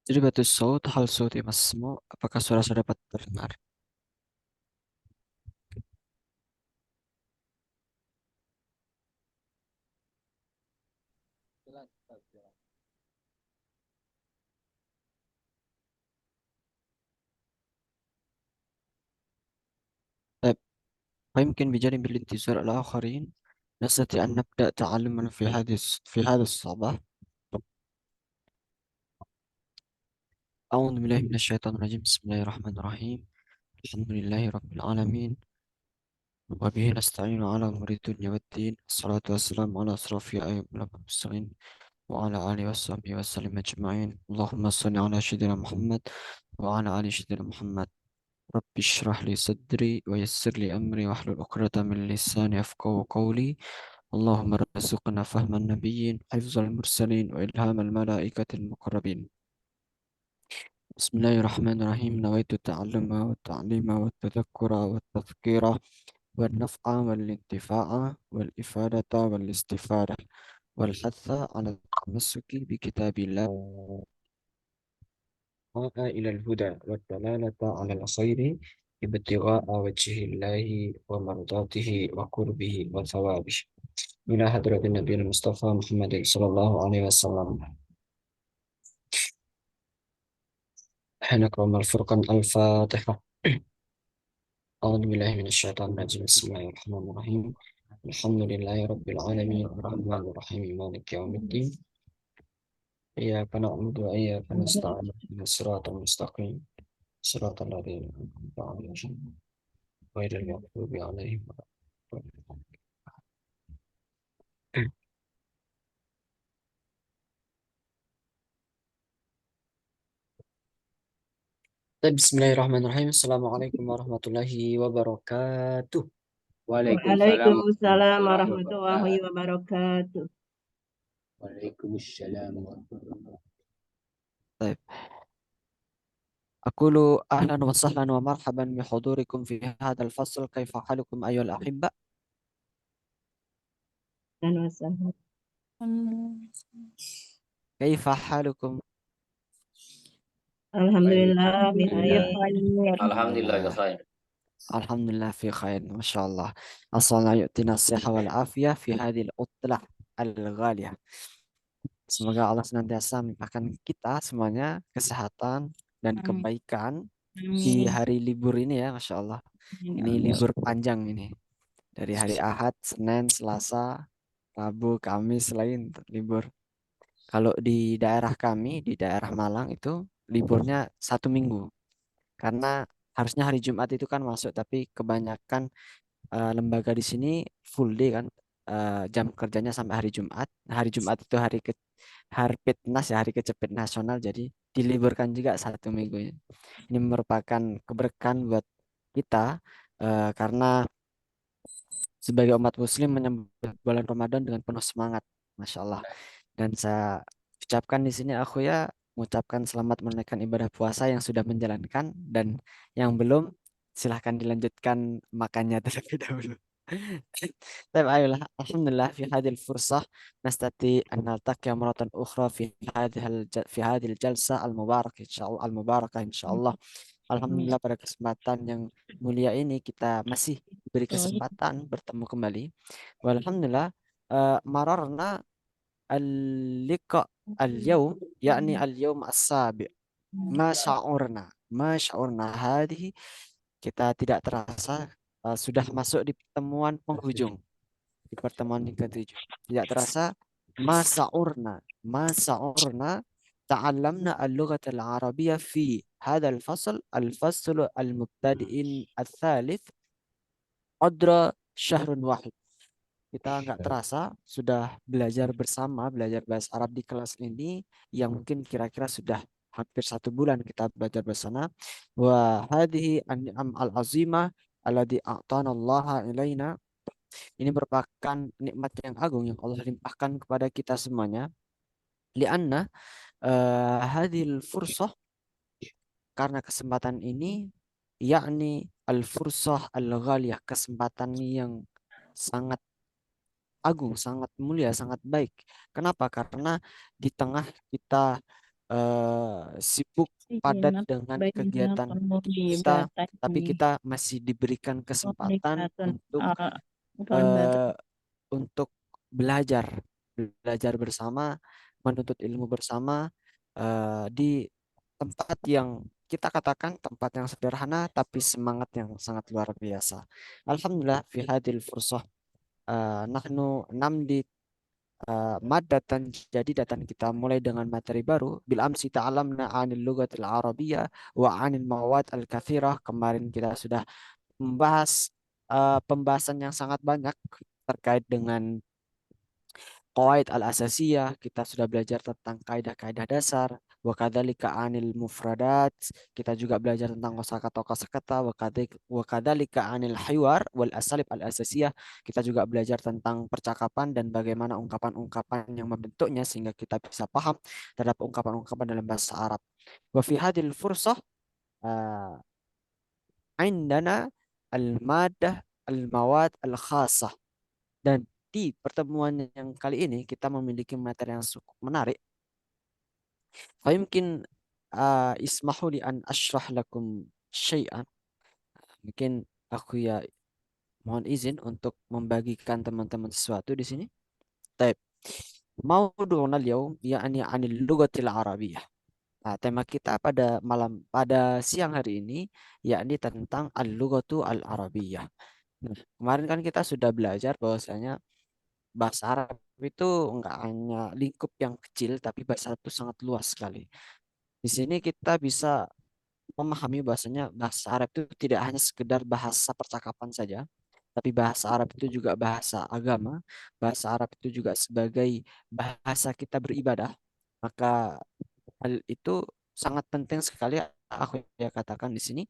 Jadi batu saut, hal sauti masmu, apakah suara saya dapat terdengar? طيب، ويمكن بجانب الانتظار الآخرين نستطيع أن نبدأ تعلمنا في هذا الصباح. أعوذ بالله من الشيطان الرجيم. بسم الله الرحمن الرحيم. الحمد لله رب العالمين، وبه نستعين على أمور الدنيا والدين. الصلاة والسلام على أشرف الأنبياء والمرسلين وعلى آله وصحبه وسلم أجمعين. اللهم صل على سيدنا محمد وعلى آل سيدنا محمد. رب اشرح لي صدري ويسر لي أمري واحلل عقدة من لساني يفقهوا قولي. اللهم ارزقنا فهم النبيين، حفظ المرسلين، وإلهام الملائكة المقربين. بسم الله الرحمن الرحيم. نويت التعلم والتعليم والتذكر والتذكير والنفع والانتفاع والإفادة والاستفادة والحث على التمسك بكتاب الله إلى الهدى والدلالة على الخير ابتغاء وجه الله ومرضاته وقربه وثوابه. إلى حضرة النبي المصطفى محمد صلى الله عليه وسلم. حين قام الفرقان الفاتحة. أعوذ بالله من الشيطان الرجيم. بسم الله الرحمن الرحيم. الحمد لله رب العالمين الرحمن الرحيم مالك يوم الدين. إياك نعبد وإياك نستعين اهدنا الصراط المستقيم صراط الذين أنعمت عليهم غير المغضوب عليهم ولا الضالين. طيب، بسم الله الرحمن الرحيم. السلام عليكم ورحمة الله وبركاته. Waalaikumsalam Waalaikumsalam warahmatullahi warahmatullahi wabarakatuh. wabarakatuh. Waalaikumsalam warahmatullahi wabarakatuh. طيب، أقول أهلا وسهلا ومرحبا بحضوركم في هذا الفصل. كيف حالكم أيها الأحبة؟ Dan wassalamu. كيف حالكم؟ Baik, Alhamdulillah alhamdulillah. bikhair. Alhamdulillah alhamdulillah. khair. الحمد لله في خير ما شاء الله. أسأل الله يؤتينا الصحة والعافية في هذه العطلة الغالية. Semoga Allah senantiasa melimpahkan kita semuanya kesehatan dan kebaikan di Amin. hari libur ini ya, Masya Allah. Amin, ya Ini Allah. libur panjang ini. Dari hari Ahad, Senin, Selasa, Rabu, Kamis, lain libur. Kalau di daerah kami, di daerah Malang itu liburnya 1 minggu. Karena harusnya hari Jumat itu kan masuk, tapi kebanyakan lembaga di sini full day kan. Jam kerjanya sampai hari Jumat. Hari Jumat itu hari Pitnas ya, hari kecepit nasional. Jadi diliburkan juga 1 minggu. Ini merupakan keberkahan buat kita karena sebagai umat Muslim menyambut bulan Ramadan dengan penuh semangat, Masya Allah. Dan saya ucapkan di sini aku ya mengucapkan selamat menunaikan ibadah puasa yang sudah menjalankan, dan yang belum silahkan dilanjutkan makannya terlebih dahulu. طيب أيوة، الحمد لله في هذه الفرصة نستطيع أن نلتقي مرة أخرى في هذه الجلسة المباركة إن شاء الله Alhamdulillah, pada kesempatan yang mulia ini kita masih diberi kesempatan bertemu kembali. Walhamdulillah, mararna al-liqa al-yawm, yakni al-yawm as-sabi'. Ma sya'urna hadhihi, kita tidak terasa sudah masuk di pertemuan penghujung, di pertemuan yang ketujuh. Tidak terasa ما سعرنا تعلمنا اللغة العربية في هذا الفصل المبتدئ الثالث قدر شهر واحد. Kita nggak terasa sudah belajar bahasa Arab di kelas ini, yang mungkin kira-kira sudah hampir 1 bulan kita belajar bersama. Wa hadhihi an-ni'am al-azimah alladhi a'tana Allah ilaina. Ini merupakan nikmat yang agung yang Allah limpahkan kepada kita semuanya. Lianna hadhil fursah, karena kesempatan ini, yakni al-fursah al-ghaliyah, kesempatan yang sangat agung, sangat mulia, sangat baik. Kenapa? Karena di tengah kita sibuk padat Simak dengan baina kegiatan kita, tapi qaribatayni. kita masih diberikan kesempatan Qaribatan. eh, Qaribatun. untuk belajar, belajar bersama, menuntut ilmu bersama di tempat yang kita katakan tempat yang sederhana, tapi semangat yang sangat luar biasa. Alhamdulillah, fi hadil fursah, nahnu namdi maddatan, jadi datan kita mulai dengan materi baru. Bil amsi ta'alamna 'anil lughatil arabiyyah wa 'anil mawad al-katsirah. Kemarin kita sudah membahas pembahasan yang sangat banyak terkait dengan qawaid al-asasiyah. Kita sudah belajar tentang kaidah-kaidah dasar. Wa kadzalika 'anil mufradat. Kita juga belajar tentang kosakata-kosakata. Wa kadzalika 'anil hiwar wal asalib al-asasiyah. Kita juga belajar tentang percakapan dan bagaimana ungkapan-ungkapan yang membentuknya sehingga kita bisa paham terhadap ungkapan-ungkapan dalam bahasa Arab. Wa fi hadil fursah uh, indana al-madah al-mawad al-khasah. Dan di pertemuan yang kali ini kita memiliki materi yang cukup menarik. Fayumkin ismahu li an ashrah lakum syai'an. Mungkin aku ya mohon izin untuk membagikan teman-teman sesuatu di sini. Taib. Maudu'una al-yawm ya'ni 'anil lughatil arabiyyah. Nah, tema kita pada siang hari ini yakni tentang al-lughatu al-arabiyyah. Nah, kemarin kan kita sudah belajar bahwasanya bahasa Arab itu enggak hanya lingkup yang kecil, tapi bahasa Arab itu sangat luas sekali. Di sini kita bisa memahami bahasanya bahasa Arab itu tidak hanya sekedar bahasa percakapan saja, tapi bahasa Arab itu juga bahasa agama. Bahasa Arab itu juga sebagai bahasa kita beribadah. Maka hal itu sangat penting sekali aku ya katakan di sini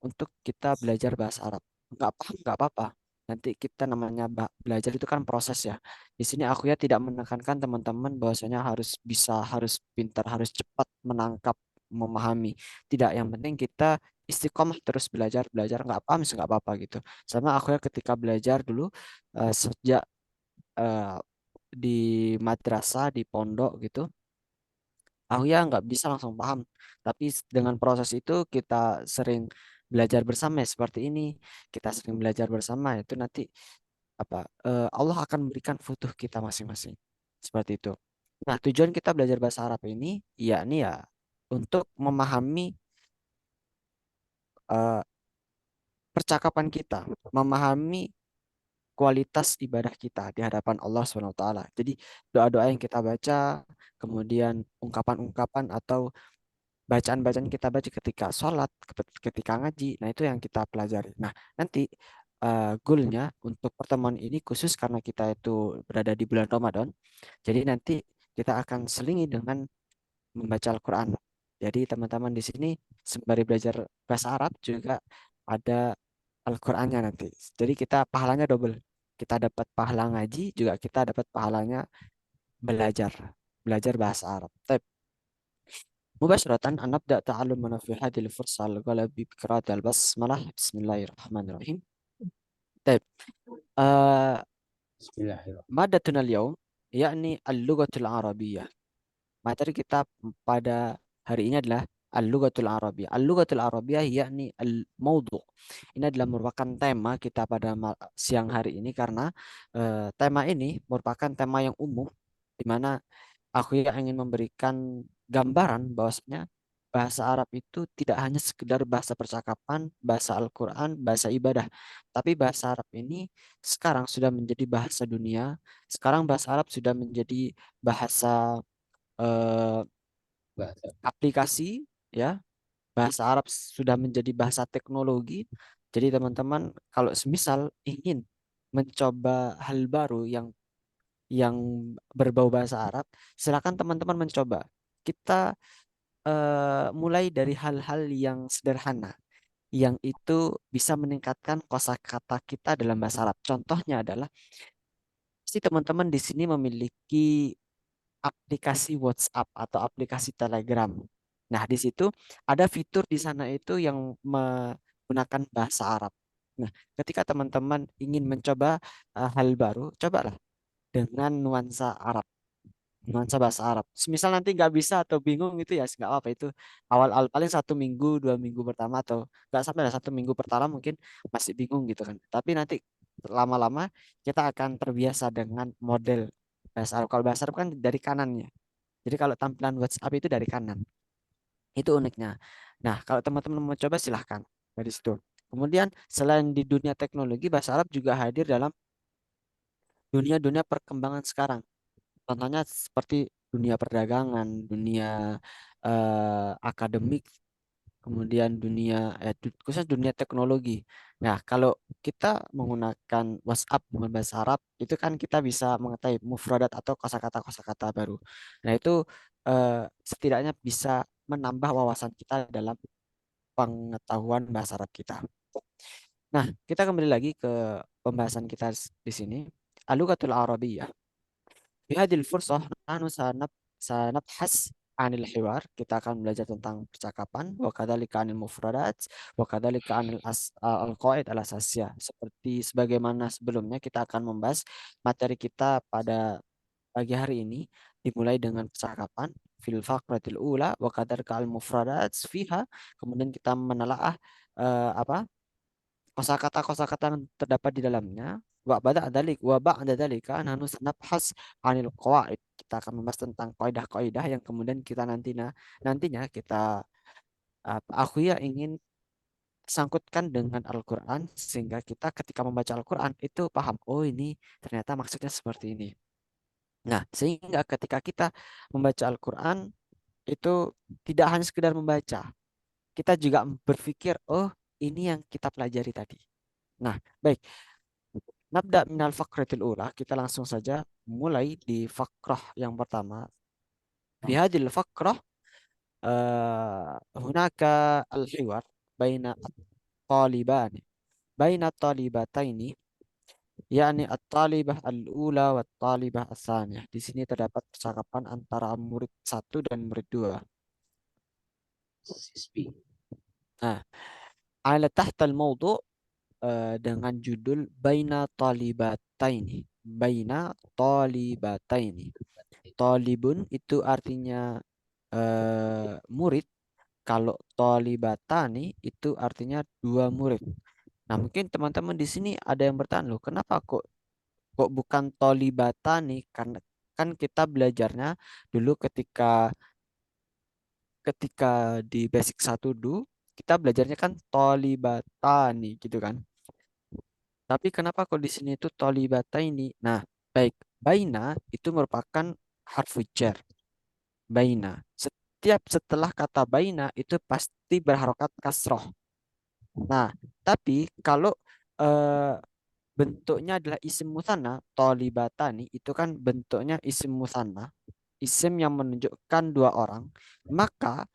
untuk kita belajar bahasa Arab. Nggak paham, nggak apa-apa. Nanti kita namanya belajar itu kan proses ya. Di sini aku ya tidak menekankan teman-teman bahwasanya harus bisa, harus pintar, harus cepat menangkap, memahami. Tidak, yang penting kita istiqomah terus belajar, belajar nggak paham sih nggak apa-apa gitu. Sama aku ya ketika belajar dulu sejak eh, di madrasah, di pondok gitu, aku ya nggak bisa langsung paham. Tapi dengan proses itu kita sering belajar bersama ya, seperti ini. Kita sering belajar bersama itu nanti apa Allah akan memberikan futuh kita masing-masing. Seperti itu. Nah, tujuan kita belajar bahasa Arab ini yakni ya untuk memahami eh, percakapan kita, memahami kualitas ibadah kita di hadapan Allah Subhanahu wa taala. Jadi doa-doa yang kita baca, kemudian ungkapan-ungkapan atau bacaan-bacaan kita baca ketika sholat, ketika ngaji, nah itu yang kita pelajari. Nah, nanti goalnya untuk pertemuan ini khusus karena kita itu berada di bulan Ramadan, jadi nanti kita akan selingi dengan membaca Al-Quran. Jadi teman-teman di sini sembari belajar bahasa Arab juga ada Al-Qurannya nanti. Jadi kita pahalanya double. Kita dapat pahala ngaji, juga kita dapat pahalanya belajar, belajar bahasa Arab. مباشرة نبدأ تعلمنا في هذه الفرصة الأولى بقراءة البسملة بسم الله الرحمن الرحيم. طيب آه Bismillahirrahmanirrahim. مادتنا اليوم يعني اللغة العربية. Materi kita pada hari ini adalah Al-Lughatul Arabiyyah. Al-Lughatul Arabiyyah yakni al-maudhu. Ini adalah merupakan tema kita pada siang hari ini karena tema ini merupakan tema yang umum di mana aku yang ingin memberikan gambaran bahwasanya bahasa Arab itu tidak hanya sekedar bahasa percakapan, bahasa Al-Quran, bahasa ibadah. Tapi bahasa Arab ini sekarang sudah menjadi bahasa dunia. Sekarang bahasa Arab sudah menjadi bahasa eh, Bahasa aplikasi ya. Bahasa Arab sudah menjadi bahasa teknologi. Jadi teman-teman kalau semisal ingin mencoba hal baru yang berbau bahasa Arab, silakan teman-teman mencoba. Kita mulai dari hal-hal yang sederhana yang itu bisa meningkatkan kosakata kita dalam bahasa Arab. Contohnya adalah si teman-teman di sini memiliki aplikasi WhatsApp atau aplikasi Telegram. Nah, di situ ada fitur di sana itu yang menggunakan bahasa Arab. Nah, ketika teman-teman ingin mencoba hal baru, cobalah dengan nuansa Arab. nuansa bahasa Arab. Misal nanti nggak bisa atau bingung gitu ya, nggak apa-apa itu awal-awal paling 1 minggu 2 minggu pertama atau nggak sampai lah 1 minggu pertama mungkin masih bingung gitu kan. Tapi nanti lama-lama kita akan terbiasa dengan model bahasa Arab. Kalau bahasa Arab kan dari kanannya. Jadi kalau tampilan WhatsApp itu dari kanan. Itu uniknya. Nah, kalau teman-teman mau coba silahkan dari situ. Kemudian selain di dunia teknologi, bahasa Arab juga hadir dalam dunia-dunia perkembangan sekarang. Contohnya seperti dunia perdagangan, dunia akademik, kemudian dunia khususnya dunia teknologi. Nah, kalau kita menggunakan WhatsApp dengan bahasa Arab, itu kan kita bisa mengetahui mufradat atau kosakata-kosakata baru. Nah, itu setidaknya bisa menambah wawasan kita dalam pengetahuan bahasa Arab kita. Nah, kita kembali lagi ke pembahasan kita di sini. Al-Lughatul Arabiyyah. Di hadil fursah, nahnu sanabhas anil hiwar. Kita akan belajar tentang percakapan. Wa kadzalika anil mufradat. Wa kadzalika anil al-qawaid al-asasiyah. Seperti sebagaimana sebelumnya kita akan membahas materi kita pada pagi hari ini. Dimulai dengan percakapan. Fil faqratil ula. Wa kadzalika al-mufradat fiha. Kemudian kita menelaah apa kosakata-kosakata yang terdapat di dalamnya. Wa ba'da dzalika nahnu sanabhas 'anil qawaid. Kita akan membahas tentang kaidah-kaidah yang kemudian kita nantinya kita aku ya ingin sangkutkan dengan Al-Qur'an sehingga kita ketika membaca Al-Qur'an itu paham, oh ini ternyata maksudnya seperti ini. Nah, sehingga ketika kita membaca Al-Qur'an itu tidak hanya sekedar membaca, kita juga berpikir, oh ini yang kita pelajari tadi. Nah, baik. Nabda minal fakratil ula. Kita langsung saja mulai di fakrah yang pertama. Di hadil fakrah hunaka al-hiwar baina at-talibani. Baina at-talibataini yakni at-talibah al-ula wa at-talibah as-saniyah. Di sini terdapat percakapan antara murid 1 dan murid 2. Sisbi. Nah, ala tahta al-mawdu' dengan judul Baina Talibataini. Baina Talibataini. Talibun itu artinya murid. Kalau Talibatani itu artinya 2 murid. Nah, mungkin teman-teman di sini ada yang bertanya, loh, kenapa kok bukan Talibatani? Karena kan kita belajarnya dulu ketika ketika di basic 1 dulu kita belajarnya kan Talibatani gitu kan. Tapi kenapa kok di sini itu tolibata ini? Nah, baik. Baina itu merupakan harfu jar. Baina. Setiap setelah kata baina itu pasti berharokat kasroh. Nah, tapi kalau eh, bentuknya adalah isim musanna, tolibatani itu kan bentuknya isim musanna, isim yang menunjukkan 2 orang, maka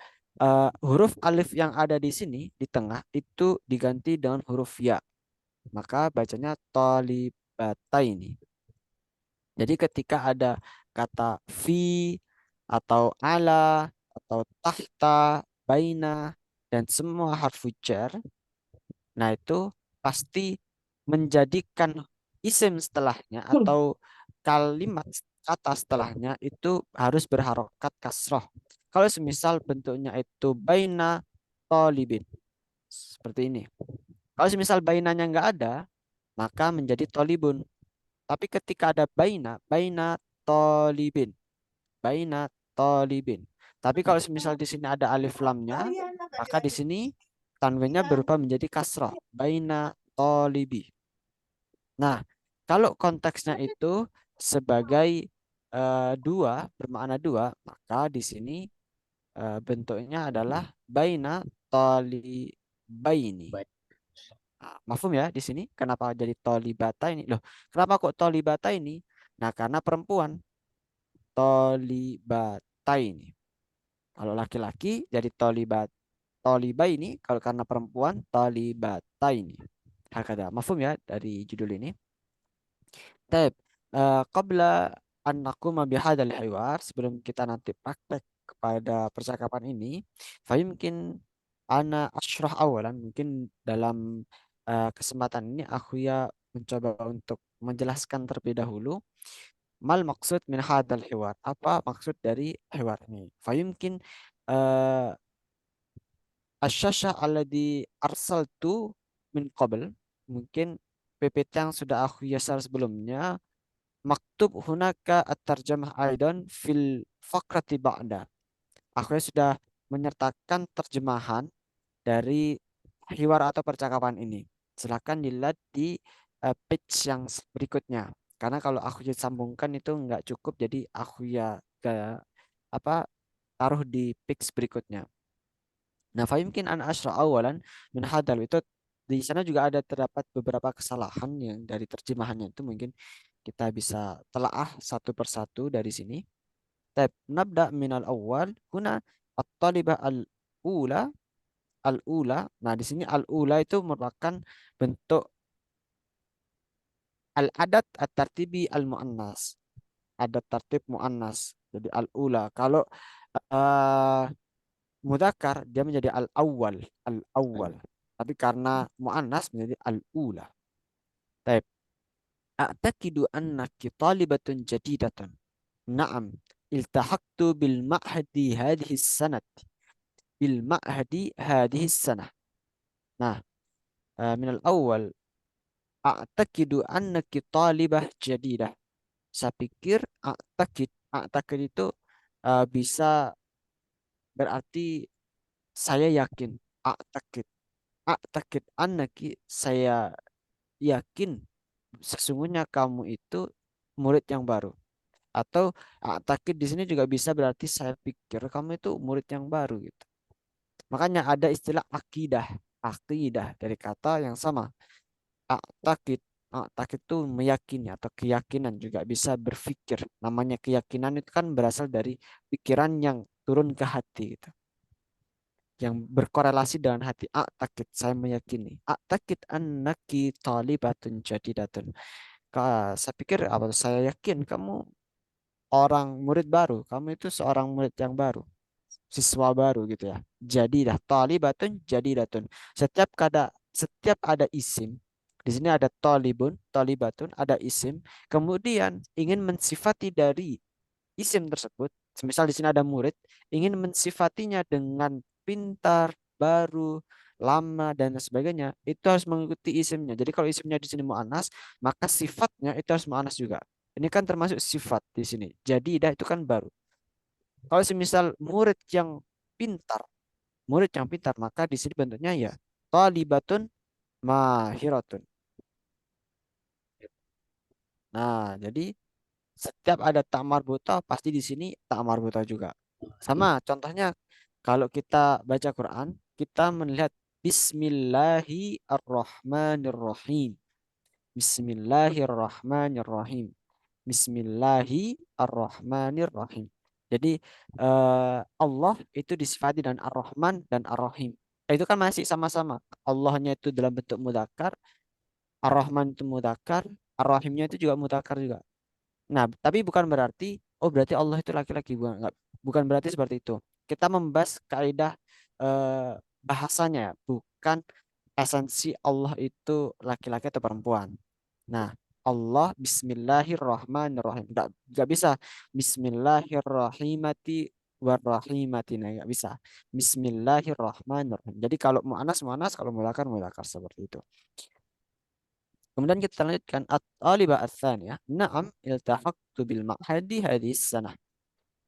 huruf alif yang ada di sini di tengah itu diganti dengan huruf ya. Maka bacanya tolibataini. Jadi ketika ada kata fi atau ala atau tahta, baina dan semua harfu jar, nah itu pasti menjadikan isim setelahnya atau kalimat kata setelahnya itu harus berharokat kasroh. Kalau semisal bentuknya itu baina tolibin seperti ini. Kalau semisal bainanya nggak ada, maka menjadi tolibun. Tapi ketika ada baina tolibin, baina tolibin. Tapi kalau misal di sini ada alif lamnya, maka di sini tanwinnya berubah menjadi kasrah, baina tolibi. Nah, kalau konteksnya itu sebagai dua, bermakna dua, maka di sini bentuknya adalah baina tolibaini. Baik. Mafhum ya di sini? Kenapa jadi tolibata ini? Loh, kenapa kok tolibata ini? Nah, karena perempuan tolibata ini. Kalau laki-laki jadi toliba ini, kalau karena perempuan tolibata ini. Hakada. Mafhum ya dari judul ini? Taib. Qabla an naquma bihadzal hiwar, sebelum kita nanti praktek kepada percakapan ini, mungkin ana asyrah awalan, mungkin dalam kesempatan ini aku ya mencoba untuk menjelaskan terlebih dahulu mal maksud min hadal hiwar. Apa maksud dari hiwar ini? Fayumkin uh, asyashah alladhi arsaltu min qabl. Mungkin PPT yang sudah aku yasar sebelumnya. Maktub hunaka at-tarjamah aidan fil fakrati ba'da. Aku sudah menyertakan terjemahan dari hiwar atau percakapan ini. Silakan dilihat di page yang berikutnya. Karena kalau aku ya sambungkan itu nggak cukup, jadi aku ya apa taruh di page berikutnya. Nah, fayumkin an asra awalan min hadal itu di sana juga ada terdapat beberapa kesalahan yang dari terjemahannya itu mungkin kita bisa telaah satu persatu dari sini. Tab nabda min al awal huna at-talibah al-ula al-ula. Nah, di sini al-ula itu merupakan bentuk al-adat at-tartibi al-muannas. Adat tartib muannas. Jadi al-ula. Kalau uh, mudzakkar dia menjadi al-awwal, al-awwal. Tapi karena muannas menjadi al-ula. Baik. A'taqidu annaki talibatun jadidatun. Na'am. Iltahaqtu bil ma'hadi hadhihi sanat. Bil ma'hadi hadhihi sanah. Nah, min al-awwal a'taqidu annaki talibah jadidah. Saya pikir a'takid itu bisa berarti saya yakin. A'takid. A'takid annaki saya yakin sesungguhnya kamu itu murid yang baru. Atau a'takid di sini juga bisa berarti saya pikir kamu itu murid yang baru gitu. Makanya ada istilah akidah. Akidah dari kata yang sama. Takit, takit itu meyakini atau keyakinan juga bisa berpikir. Namanya keyakinan itu kan berasal dari pikiran yang turun ke hati gitu. Yang berkorelasi dengan hati. Takit, saya meyakini. Takit annaki talibatun jadidatun. Saya pikir apa? Saya yakin kamu orang murid baru. Kamu itu seorang murid yang baru. Siswa baru gitu ya. Jadidah, talibatun jadidatun. Setiap ada isim. Di sini ada talibun, talibatun, ada isim. Kemudian ingin mensifati dari isim tersebut. Misal di sini ada murid, ingin mensifatinya dengan pintar, baru, lama dan sebagainya. Itu harus mengikuti isimnya. Jadi kalau isimnya di sini muannas, maka sifatnya itu harus muannas juga. Ini kan termasuk sifat di sini. Jadidah itu kan baru. Kalau semisal pintar, murid yang pintar, maka di sini bentuknya ya talibatun mahiratun. Nah, jadi setiap ada tak marbuta pasti di sini tak marbuta juga. Sama contohnya kalau kita baca Quran, kita melihat Bismillahirrahmanirrahim. Bismillahirrahmanirrahim. Bismillahirrahmanirrahim. Jadi Allah itu disifati dengan Ar-Rahman dan Ar-Rahim. Itu kan masih sama-sama. Allahnya itu dalam bentuk mudzakkar, Ar-Rahman itu mudzakkar, Ar-Rahimnya itu juga mudzakkar juga. Nah, tapi bukan berarti berarti Allah itu laki-laki, bukan enggak. Bukan berarti seperti itu. Kita membahas kaidah eh, bahasanya ya, bukan esensi Allah itu laki-laki atau perempuan. Nah, Allah Bismillahirrahmanirrahim. Enggak bisa Bismillahirrahimati warrahimati. Nah, enggak bisa. Bismillahirrahmanirrahim. Jadi kalau mu'anas mu'anas, kalau mudzakkar mudzakkar seperti itu. Kemudian kita lanjutkan at-talibah ats-tsaniyah. Na'am iltahaqtu bil ma'hadi hadis sanah.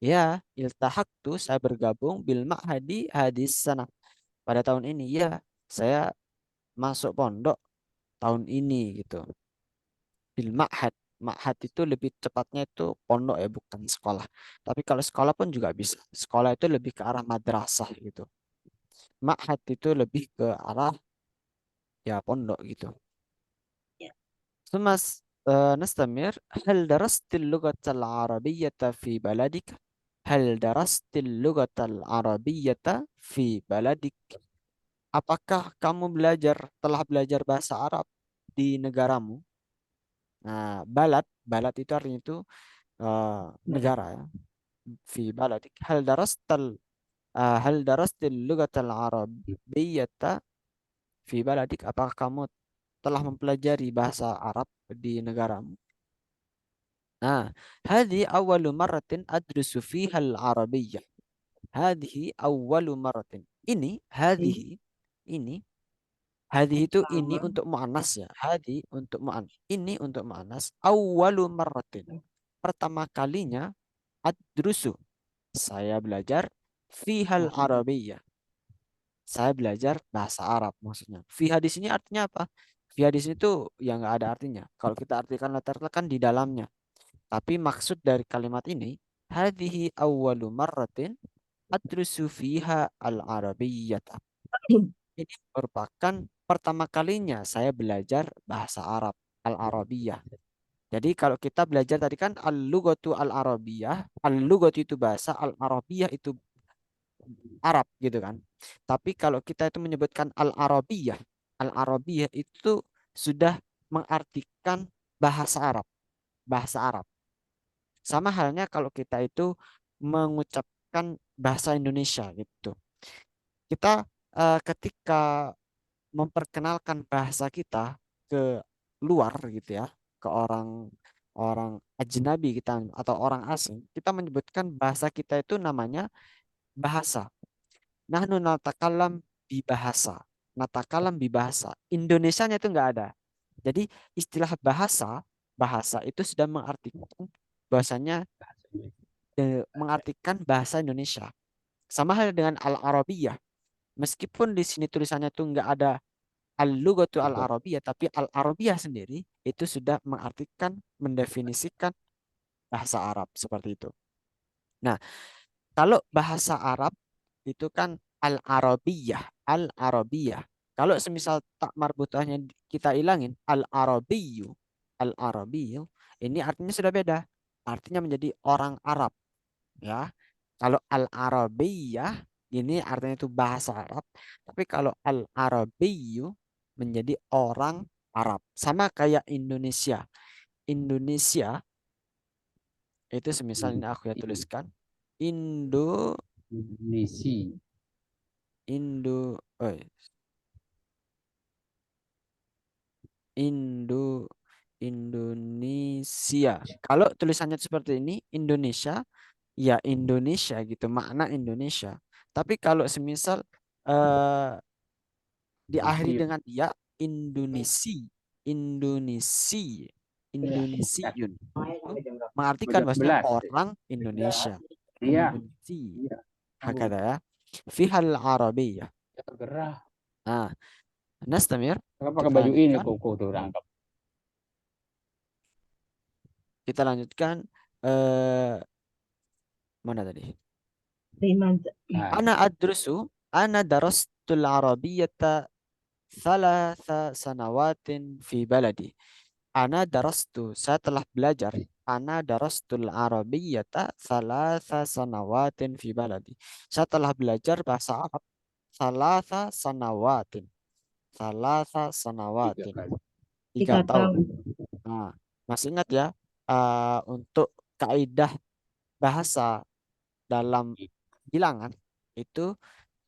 Ya, iltahaqtu saya bergabung bil ma'hadi hadis sanah. Pada tahun ini ya, saya masuk pondok tahun ini gitu. Bil ma'had. Ma'had itu lebih tepatnya itu pondok ya, bukan sekolah. Tapi kalau sekolah pun juga bisa. Sekolah itu lebih ke arah madrasah gitu. Ma'had itu lebih ke arah ya pondok gitu. Ya. ثم نستمر. هل درست اللغة العربية في بلدك؟ هل درست اللغة العربية في بلدك؟ Apakah kamu telah belajar bahasa Arab di negaramu? Nah, balad itu artinya itu negara ya. Fi baladik. Hal darastil lugatal arabiyyata fi baladik? Apakah kamu telah mempelajari bahasa Arab di negaramu? Nah, hadhi awwalu marratin adrusu fiha al-arabiyyah. Hadhi awwalu marratin. Ini, hadhihi, ini, hadhihi itu ini Pertama. untuk mu'annas ya. Hadhi untuk mu'annas. Ini untuk mu'annas. Awwalu marratin. Pertama kalinya adrusu. Saya belajar fihal arabiyyah. Saya belajar bahasa Arab maksudnya. Fiha di sini artinya apa? Fiha di sini tuh yang nggak ada artinya. Kalau kita artikan letter kan di dalamnya. Tapi maksud dari kalimat ini, hadhihi awwalu marratin adrusu fiha al-arabiyyata. Ini merupakan pertama kalinya saya belajar bahasa Arab, al-Arabiyah. Jadi kalau kita belajar tadi kan al-lughatu al-Arabiyah, al-lughatu itu bahasa, al-Arabiyah itu Arab gitu kan. Tapi kalau kita itu menyebutkan al-Arabiyah, al-Arabiyah itu sudah mengartikan bahasa Arab, bahasa Arab. Sama halnya kalau kita itu mengucapkan bahasa Indonesia gitu. Kita ketika memperkenalkan bahasa kita ke luar gitu ya, ke orang orang ajnabi kita atau orang asing, kita menyebutkan bahasa kita itu namanya bahasa. Nahnu natakalam bibahasa. Natakalam bibahasa. Indonesianya itu nggak ada. Jadi istilah bahasa, bahasa itu sudah mengartikan bahasanya mengartikan bahasa Indonesia. Sama hal dengan al-Arabiyah. Meskipun di sini tulisannya tuh nggak ada al-lughatu al-Arabiyah, tapi al-Arabiyah sendiri itu sudah mengartikan, mendefinisikan bahasa Arab seperti itu. Nah, kalau bahasa Arab itu kan al-Arabiyah, al-Arabiyah. Kalau semisal tak marbutahnya kita ilangin al-Arabiyyu, al-Arabiyyu, ini artinya sudah beda. Artinya menjadi orang Arab, ya. Kalau al-Arabiyah ini artinya itu bahasa Arab, tapi kalau al-Arabiyyu menjadi orang Arab. Sama kayak Indonesia. Indonesia itu semisal ini aku ya tuliskan Indo Indonesia. Indo Indo Indonesia. Kalau tulisannya seperti ini Indonesia, ya Indonesia gitu, makna Indonesia. Tapi kalau semisal eh, diakhiri dengan ya Indonesia, Indonesia, Indonesiun, itu mengartikan bahwasanya 12. orang Indonesia. Iya. Indonesia. Iya. Hakada ya. Fihal Arabiyah. Gerah. Nah, Nastamir, Kalau pakai kita baju ini lanjutkan. koko tuh rangkap. Kita lanjutkan eh mana tadi? Limadha. Nah, Ana adrusu, ana darastul arabiyyata thalatha sanawatin fi baladi. Ana darastu, saya telah belajar. Ana darastul arabiyyata thalatha sanawatin fi baladi. Saya telah belajar bahasa Arab thalatha sanawatin. Thalatha 3 sanawatin. kali. 3 3 tahun. tahun. Nah, masih ingat ya, untuk kaidah bahasa dalam bilangan itu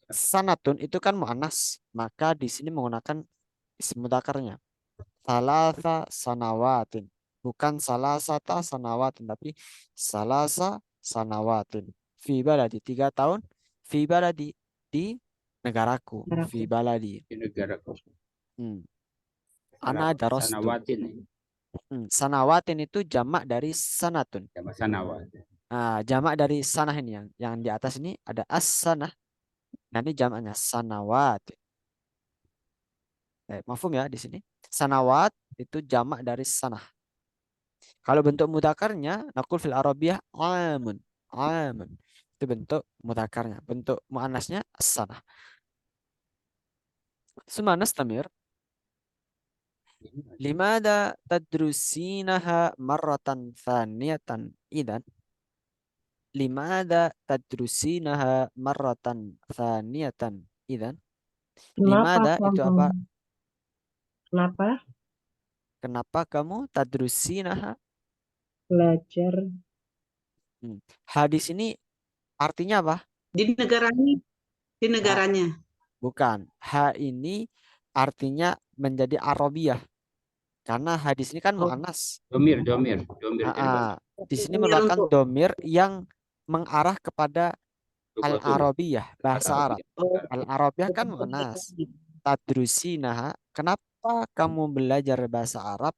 sanatun itu kan muannas, maka di sini menggunakan isim mudzakarnya. Salasa sanawatin, bukan salasata sanawatin, tapi salasa sanawatin. Fi baladi 3 tahun, fi baladi di negaraku, fi Negaraku. baladi. Di negara Hmm. Ana darastu. Sanawatin nih. Sanawatin itu jamak dari sanatun. Sama sanawat. Nah, jamak dari sanah ini yang di atas ini ada as-sanah. Nah, ini jamaknya sanawat. Mafhum ya di sini. Sanawat itu jamak dari sanah. Kalau bentuk mudzakarnya naqul fil arabiyah amun. Amun. Itu bentuk mudzakarnya. Bentuk muannasnya as-sanah. Suma nastamir. Limada tadrusinaha marratan thaniyatan idan. Limada tadrusinaha marratan thaniyatan idan. Kenapa Limada itu kamu? apa? Kenapa Kenapa kamu tadrusinaha? belajar Hadis ini artinya apa? Di negaranya, di Ha, negaranya. bukan. Ha ini artinya menjadi Arabiyah. Karena hadis ini kan Oh, muannas. Domir dari bahasa Di sini Domir merupakan untuk domir yang mengarah kepada Lugatul al-Arabiyah, bahasa Arab. Arabiyah. oh, Al-Arabiyah kan betul muannas. lagi. Tadrusinaha. Kenapa kamu belajar bahasa Arab?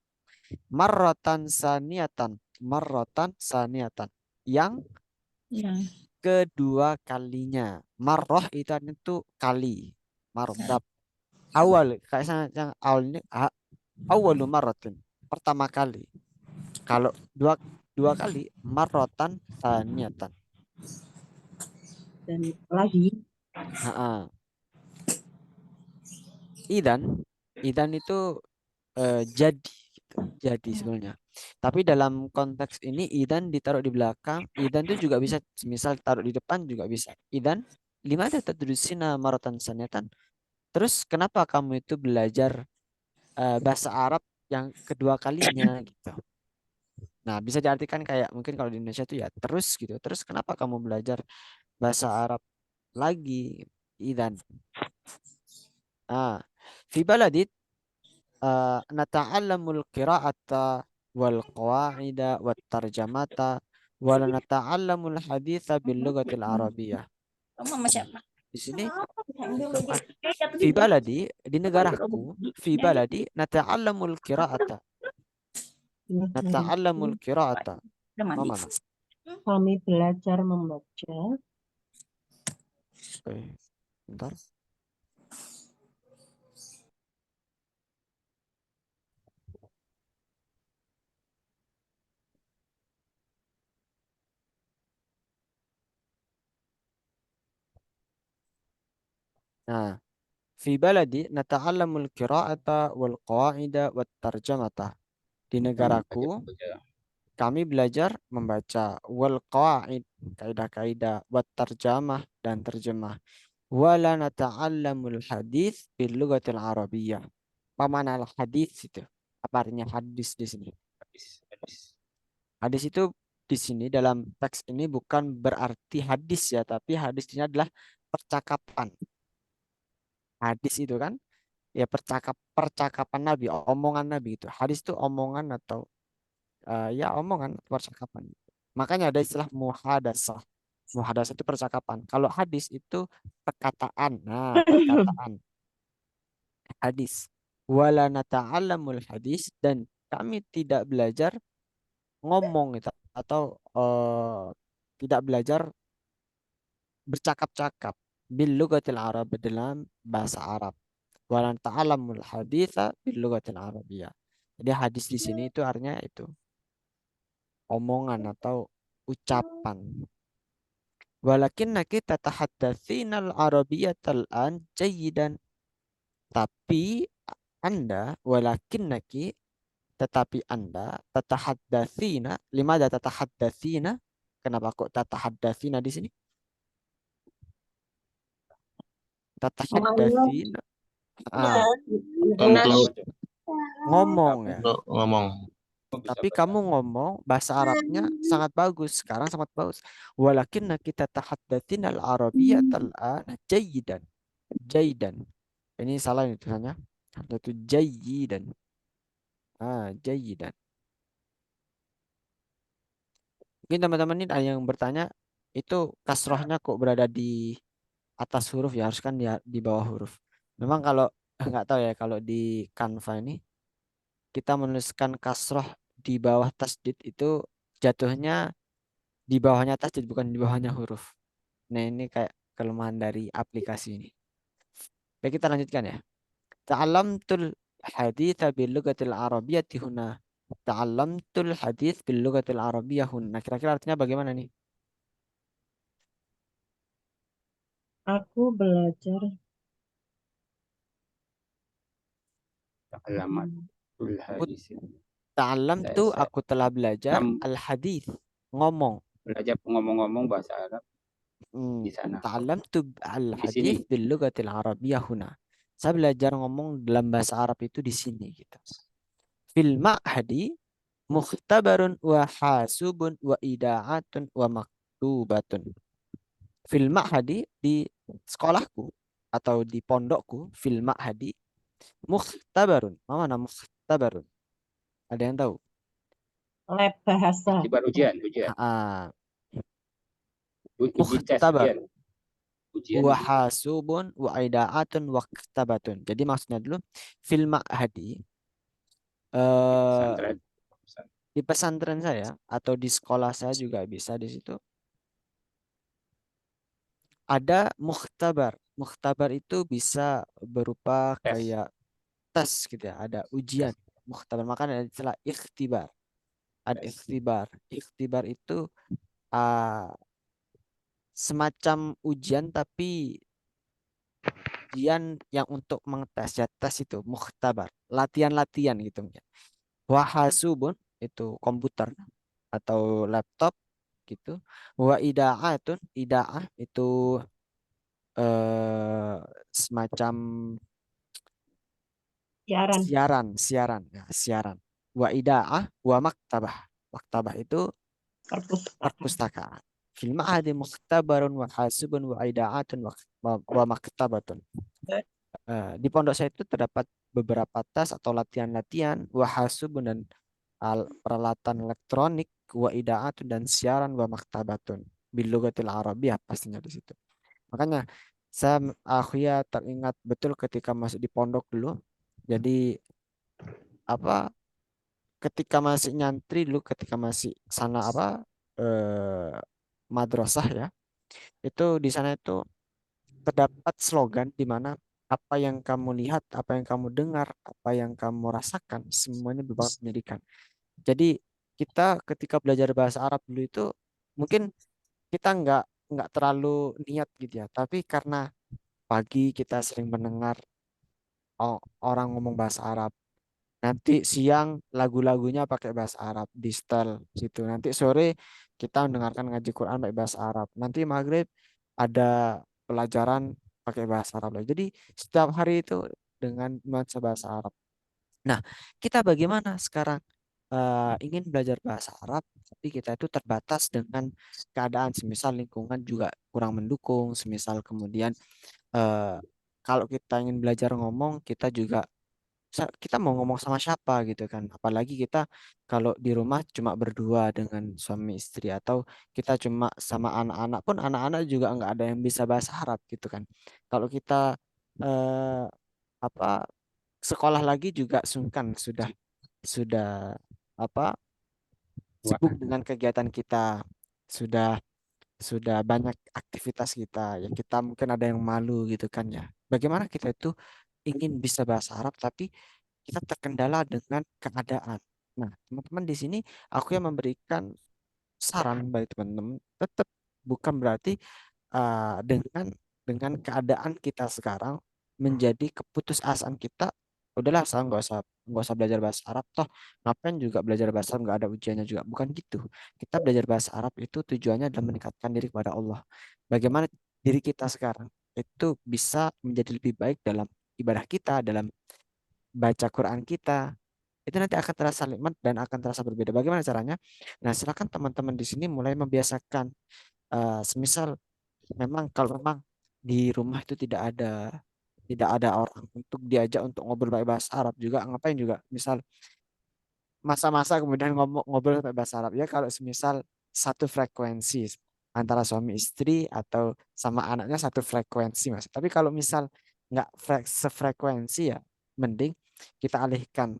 Marrotan saniatan. Marrotan saniatan. Yang Yang kedua kalinya. Marroh itu artinya itu kali. Mardab. Awal. Kayak yang awal ini. Awalu marrotin. Pertama kali. Kalau dua kali. Marrotan saniatan. Dan lagi. Ha-ha. Idan itu jadi gitu. Jadi sebenarnya. Tapi dalam konteks ini idan ditaruh di belakang, idan itu juga bisa misal taruh di depan juga bisa. Idan lima ada tadrusina maratan sanatan. Terus kenapa kamu itu belajar bahasa Arab yang kedua kalinya gitu. Nah, bisa diartikan kayak mungkin kalau di Indonesia itu ya terus gitu. Terus kenapa kamu belajar bahasa Arab lagi? Idan. Ah, fi baladit nata'allamul qira'ata wal qawaida wat tarjamata wa la nata'allamul haditsa bil lughatil arabiyyah. kamu sama siapa? Di sini fi baladi di negaraku fi baladi nata'allamul qira'ata nata'allamul qira'ata. Udah mandi. Mana? Kami belajar membaca. Oke, bentar. Nah, fi baladi nata'allamul qira'ata wal qawaida wat tarjamata. Di kami negaraku baca kami belajar membaca wal qawaid, kaidah-kaidah, wat tarjamah dan terjemah. Wala nata'allamul hadis bil lughatil arabiyyah. Apa makna al hadis itu? Apa artinya hadis di sini? hadis. Hadis itu di sini dalam teks ini bukan berarti hadis ya, tapi hadis ini adalah percakapan. Hadis itu kan ya percakapan Nabi, omongan Nabi itu. Hadis itu omongan atau ya omongan percakapan. Makanya ada istilah muhadasah. Muhadasah itu percakapan. Kalau hadis itu perkataan. Nah, perkataan hadis. Wala nata'allamul hadis dan kami tidak belajar ngomong itu atau tidak belajar bercakap-cakap bil lughatil arab dalam bahasa Arab. Wala nata'allamul haditsa bil lughatil arabiyyah. Jadi hadis di sini itu artinya itu omongan atau ucapan. Walakinnaki tatahaddatsina al-arabiyyatal an jayyidan. Tapi Anda walakinnaki tetapi Anda tatahaddatsina limada tatahaddatsina kenapa kok tatahaddatsina di sini? Tatahaddatsina Untuk ngomong ya. ngomong. Tapi kamu ngomong bahasa Arabnya sangat bagus. Sekarang sangat bagus. Walakinna kita tahaddatsin al-arabiyyatal an jayyidan. Jayyidan. Ini salah ini tulisannya. Itu jayyidan. Jayyidan. Mungkin teman-teman ini ada yang bertanya, itu kasrohnya kok berada di atas huruf ya, harus kan di bawah huruf. Memang kalau nggak tahu ya, kalau di Canva ini kita menuliskan kasroh di bawah tasdid itu jatuhnya di bawahnya tasdid bukan di bawahnya huruf. Nah, ini kayak kelemahan dari aplikasi ini. Baik, kita lanjutkan ya. Ta'allamtul haditha bil lughatil arabiyyati huna. Ta'allamtul hadits bil lughatil arabiyyah huna. Nah, kira-kira artinya bagaimana nih? Aku belajar Ta'allamatul hadis. Ta'allam tuh Saya aku telah belajar enam al hadits ngomong. belajar ngomong-ngomong bahasa Arab Hmm. di sana. Ta'allam tuh al Di sini. hadits bil lughatil arabiyyah huna. Saya belajar ngomong dalam bahasa Arab itu di sini gitu. Fil ma'hadi mukhtabarun wa hasubun wa ida'atun wa maktubatun. Fil ma'hadi di sekolahku atau di pondokku fil ma'hadi mukhtabarun. Mana mukhtabarun? Ada yang tahu? Lab bahasa. Ikhtibar ujian, ujian. Ah, Uji tes, mukhtabar. ujian. Ujian Wa uji. hasubun wa idaatun wa kitabatun. Jadi maksudnya dulu fil ma'hadi Pesantren. di pesantren saya atau di sekolah saya juga bisa di situ ada mukhtabar. Mukhtabar itu bisa berupa Tes. kayak tes gitu ya, ada ujian. Tes. Mukhtabar makanya ada istilah ikhtibar. Ada Tes. ikhtibar. Ikhtibar itu ah, semacam ujian tapi ujian yang untuk mengetes ya tes itu mukhtabar. Latihan-latihan gitu. Wahasubun itu komputer atau laptop gitu. Wa ida'atun, ida'ah itu semacam Siaran. siaran ya, siaran. Wa ida'ah wa maktabah. Maktabah itu Perpustakaan. perpustakaan. Fil ma'hadi mukhtabarun wa hasubun wa ida'atun wa maktabatun. Di pondok saya itu terdapat beberapa tes atau latihan-latihan wahasubun dan peralatan elektronik wa ida'atun dan siaran wa maktabatun bilugatil arabiyah pastinya di situ. Makanya aku ya teringat betul ketika masih di pondok dulu. Jadi apa ketika masih nyantri dulu ketika masih sana apa eh, madrasah ya. Itu di sana itu terdapat slogan di mana apa yang kamu lihat, apa yang kamu dengar, apa yang kamu rasakan, semuanya berbau pendidikan. Jadi kita ketika belajar bahasa Arab dulu itu mungkin kita nggak terlalu niat gitu ya, tapi karena pagi kita sering mendengar orang ngomong bahasa Arab, nanti siang lagu-lagunya pakai bahasa Arab di setel situ, nanti sore kita mendengarkan ngaji Quran pakai bahasa Arab, nanti maghrib ada pelajaran pakai bahasa Arab lagi. Jadi setiap hari itu dengan nuansa bahasa Arab. Nah, kita bagaimana sekarang ingin belajar bahasa Arab, tapi kita itu terbatas dengan keadaan, semisal lingkungan juga kurang mendukung, semisal kemudian eh, kalau kita ingin belajar ngomong, kita juga kita mau ngomong sama siapa gitu kan. Apalagi kita kalau di rumah cuma berdua dengan suami istri atau kita cuma sama anak-anak pun anak-anak juga nggak ada yang bisa bahasa Arab gitu kan. Kalau kita eh, apa sekolah lagi juga sungkan sudah apa Wah, sibuk dengan kegiatan kita sudah sudah banyak aktivitas kita ya kita mungkin ada yang malu gitu kan ya bagaimana kita itu ingin bisa bahasa Arab tapi kita terkendala dengan keadaan. Nah teman-teman di sini aku yang memberikan saran bagi teman-teman tetap bukan berarti dengan keadaan kita sekarang menjadi keputusasaan kita udahlah saya nggak usah belajar bahasa Arab toh ngapain juga belajar bahasa Arab nggak ada ujiannya juga bukan gitu kita belajar bahasa Arab itu tujuannya adalah meningkatkan diri kepada Allah bagaimana diri kita sekarang itu bisa menjadi lebih baik dalam ibadah kita dalam baca Quran kita itu nanti akan terasa nikmat dan akan terasa berbeda bagaimana caranya nah silakan teman-teman di sini mulai membiasakan semisal memang kalau memang di rumah itu tidak ada orang untuk diajak untuk ngobrol pakai bahasa Arab juga ngapain juga misal masa-masa kemudian ngobrol pakai bahasa Arab ya kalau semisal satu frekuensi antara suami istri atau sama anaknya satu frekuensi mas tapi kalau misal nggak sefrekuensi ya mending kita alihkan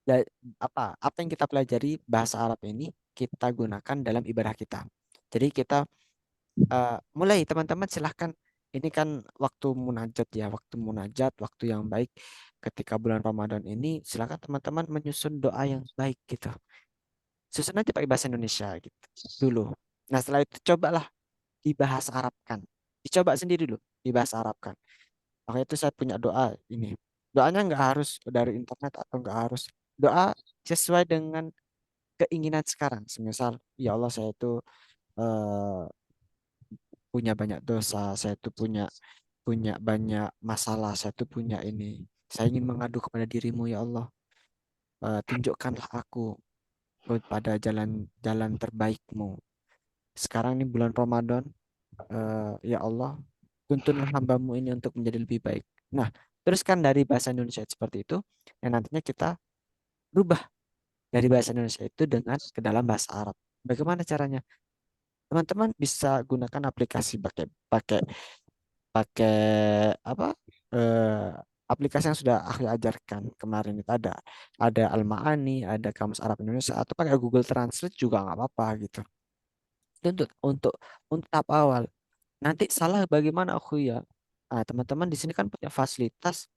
da- apa yang kita pelajari bahasa Arab ini kita gunakan dalam ibadah kita jadi kita mulai teman-teman silahkan ini kan waktu munajat ya waktu munajat waktu yang baik ketika bulan Ramadan ini silahkan teman-teman menyusun doa yang baik gitu susun aja pakai bahasa Indonesia gitu dulu nah setelah itu cobalah dibahasa Arabkan dicoba sendiri dulu dibahasa Arabkan makanya itu saya punya doa ini doanya nggak harus dari internet atau nggak harus doa sesuai dengan keinginan sekarang semisal ya Allah saya itu eh, punya banyak dosa, saya tuh punya punya banyak masalah, saya tuh punya ini. Saya ingin mengadu kepada dirimu ya Allah. Tunjukkanlah aku kepada jalan-jalan terbaikmu. Sekarang ini bulan Ramadan, ya Allah, tuntunlah hambamu ini untuk menjadi lebih baik. Nah, teruskan dari bahasa Indonesia seperti itu, dan nantinya kita rubah dari bahasa Indonesia itu dengan ke dalam bahasa Arab. Bagaimana caranya? Teman-teman bisa gunakan aplikasi pakai pakai pakai apa? eh, Aplikasi yang sudah aku ajarkan kemarin itu ada Al-Ma'ani, ada Kamus Arab Indonesia atau pakai Google Translate juga nggak apa-apa gitu. Itu untuk tahap awal. Nanti salah bagaimana aku ya? Ah, teman-teman di sini kan punya fasilitas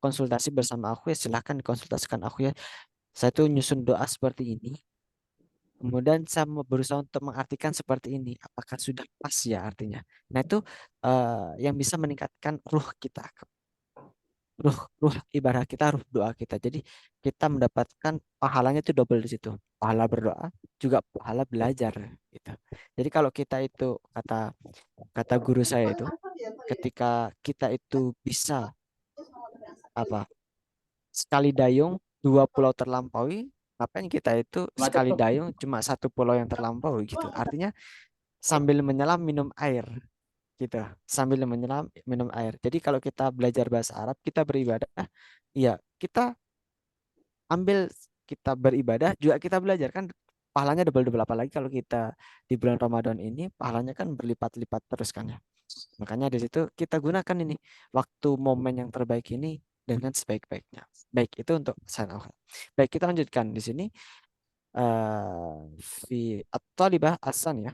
konsultasi bersama aku ya, silahkan konsultasikan aku ya. Saya tuh nyusun doa seperti ini. Kemudian saya berusaha untuk mengartikan seperti ini. Apakah sudah pas ya artinya? Nah itu yang bisa meningkatkan ruh kita, ruh ibadah kita, ruh doa kita. Jadi kita mendapatkan pahalanya itu double di situ. Pahala berdoa juga pahala belajar gitu. Jadi kalau kita itu kata kata guru saya itu, ketika kita itu bisa apa sekali dayung dua pulau terlampaui, ngapain kita itu sekali dayung cuma satu pulau yang terlampaui gitu. Artinya sambil menyelam minum air gitu. Sambil menyelam minum air. Jadi kalau kita belajar bahasa Arab, kita beribadah, ya kita ambil kita beribadah juga kita belajar kan pahalanya double-double, apalagi kalau kita di bulan Ramadan ini pahalanya kan berlipat-lipat terus kan ya. Makanya di situ kita gunakan ini waktu momen yang terbaik ini dengan sebaik-baiknya. Baik, itu untuk sign off. Baik, kita lanjutkan di sini fi at-talibah as-saniyah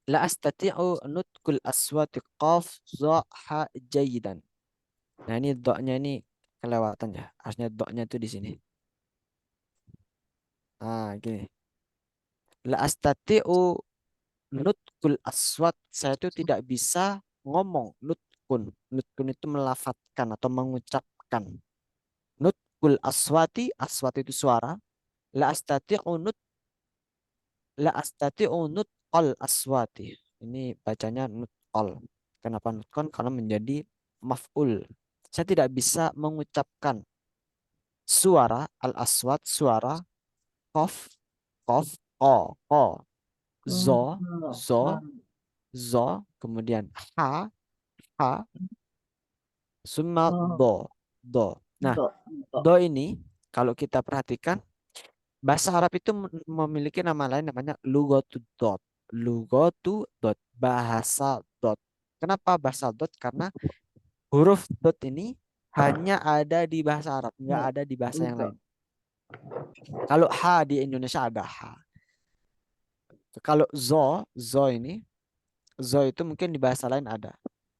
la astati'u nutkul aswati qaf za ha jayidan. Nah, ini doknya ini kelewatan ya. Harusnya doknya itu di sini. Ah, gini. La astati'u nutkul aswat, saya itu tidak bisa ngomong. Nutkun itu melafatkan atau mengucapkan. Nutkul aswati, aswat itu suara. La astati'u nut la astati'u nutkal aswati. Ini bacanya nutkal. Kenapa nutkon? Karena menjadi maf'ul. Saya tidak bisa mengucapkan suara al aswat, suara kof, kof, ko, zo, zo, zo, kemudian ha, ha, summa do, do. Nah, do ini kalau kita perhatikan bahasa Arab itu memiliki nama lain namanya lugotu dot. Lugotu dot, bahasa dot. Kenapa bahasa dot? Karena huruf dot ini hanya ada di bahasa Arab, nggak ada di bahasa yang lain. Kalau ha di Indonesia ada ha. Kalau zo ini, zo itu mungkin di bahasa lain ada.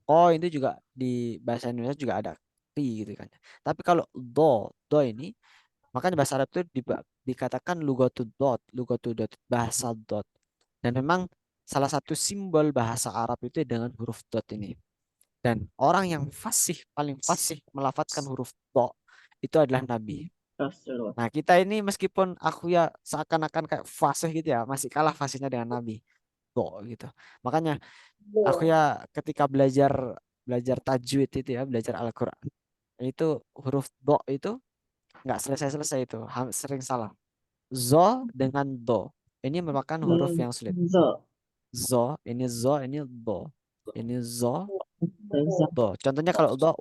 Oh, itu juga di bahasa Indonesia juga ada ri gitu kan. Tapi kalau do ini, makanya bahasa Arab itu dikatakan lugatu dot, bahasa dot. Dan memang salah satu simbol bahasa Arab itu dengan huruf dot ini. Dan orang yang fasih, paling fasih melafadzkan huruf do itu adalah Nabi. Nah, kita ini meskipun aku ya seakan-akan kayak fasih gitu ya, masih kalah fasihnya dengan Nabi. Do gitu. Makanya aku ya ketika belajar belajar tajwid itu ya, belajar Al-Qur'an, itu huruf do itu nggak selesai-selesai itu, sering salah. Zo dengan do. Ini merupakan huruf yang sulit. Zo, ini do. Ini zo, do. Contohnya kalau do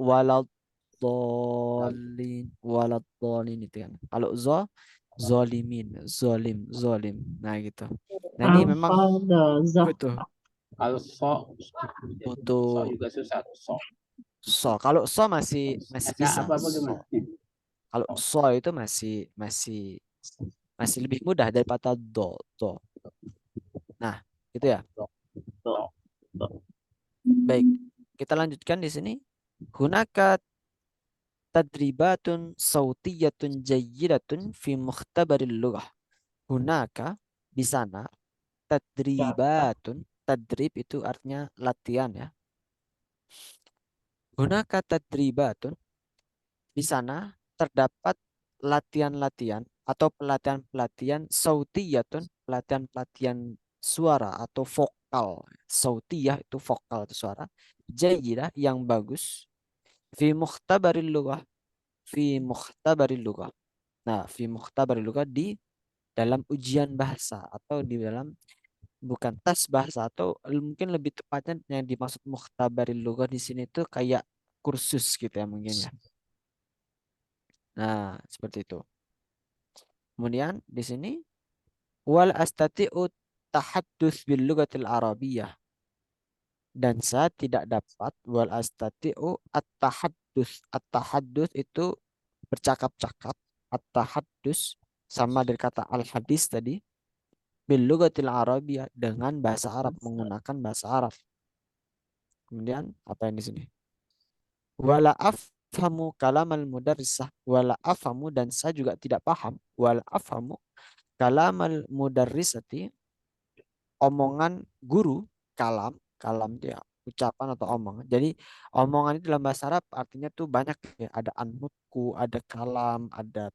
waladolin itu kan. Kalau zo zolimin, zolim. Nah gitu. Nah ini memang betul Kalau butuh juga susah. Kalau so masih bisa. Apa So. bagaimana? Kalau so itu masih lebih mudah daripada do. Nah, gitu ya. Baik, kita lanjutkan di sini. Hunaka tadribatun sautiyatun jayyidatun fi mukhtabaril lughah. Hunaka di sana tadribatun, tadrib itu artinya latihan ya. Hunaka tadribatun, di sana terdapat latihan-latihan atau pelatihan-pelatihan sautiyatun, pelatihan-pelatihan suara atau vokal. Sautiyah itu vokal atau suara. Jayyidah yang bagus. Fi mukhtabaril lughah, fi mukhtabaril lughah. Nah, fi mukhtabaril lughah di dalam ujian bahasa atau di dalam bukan tes bahasa atau mungkin lebih tepatnya yang dimaksud mukhtabaril lughah di sini itu kayak kursus gitu ya mungkin ya. Nah, seperti itu. Kemudian di sini wal astati'u tahaddus bil lughatil arabiyyah, dan saya tidak dapat wal astati'u at-tahaddus. At-tahaddus itu bercakap-cakap. At-tahaddus sama dari kata al-hadis tadi, bil lughatil arabiyyah, dengan bahasa Arab, menggunakan bahasa Arab. Kemudian apa yang di sini? Wala afhamu kalamal mudarrisah, wala afhamu, dan saya juga tidak paham, wala afhamu kalamal mudarrisati, omongan guru, kalam, kalam dia ucapan atau omongan. Jadi omongan itu dalam bahasa Arab artinya tuh banyak ya, ada anutku, ada kalam, ada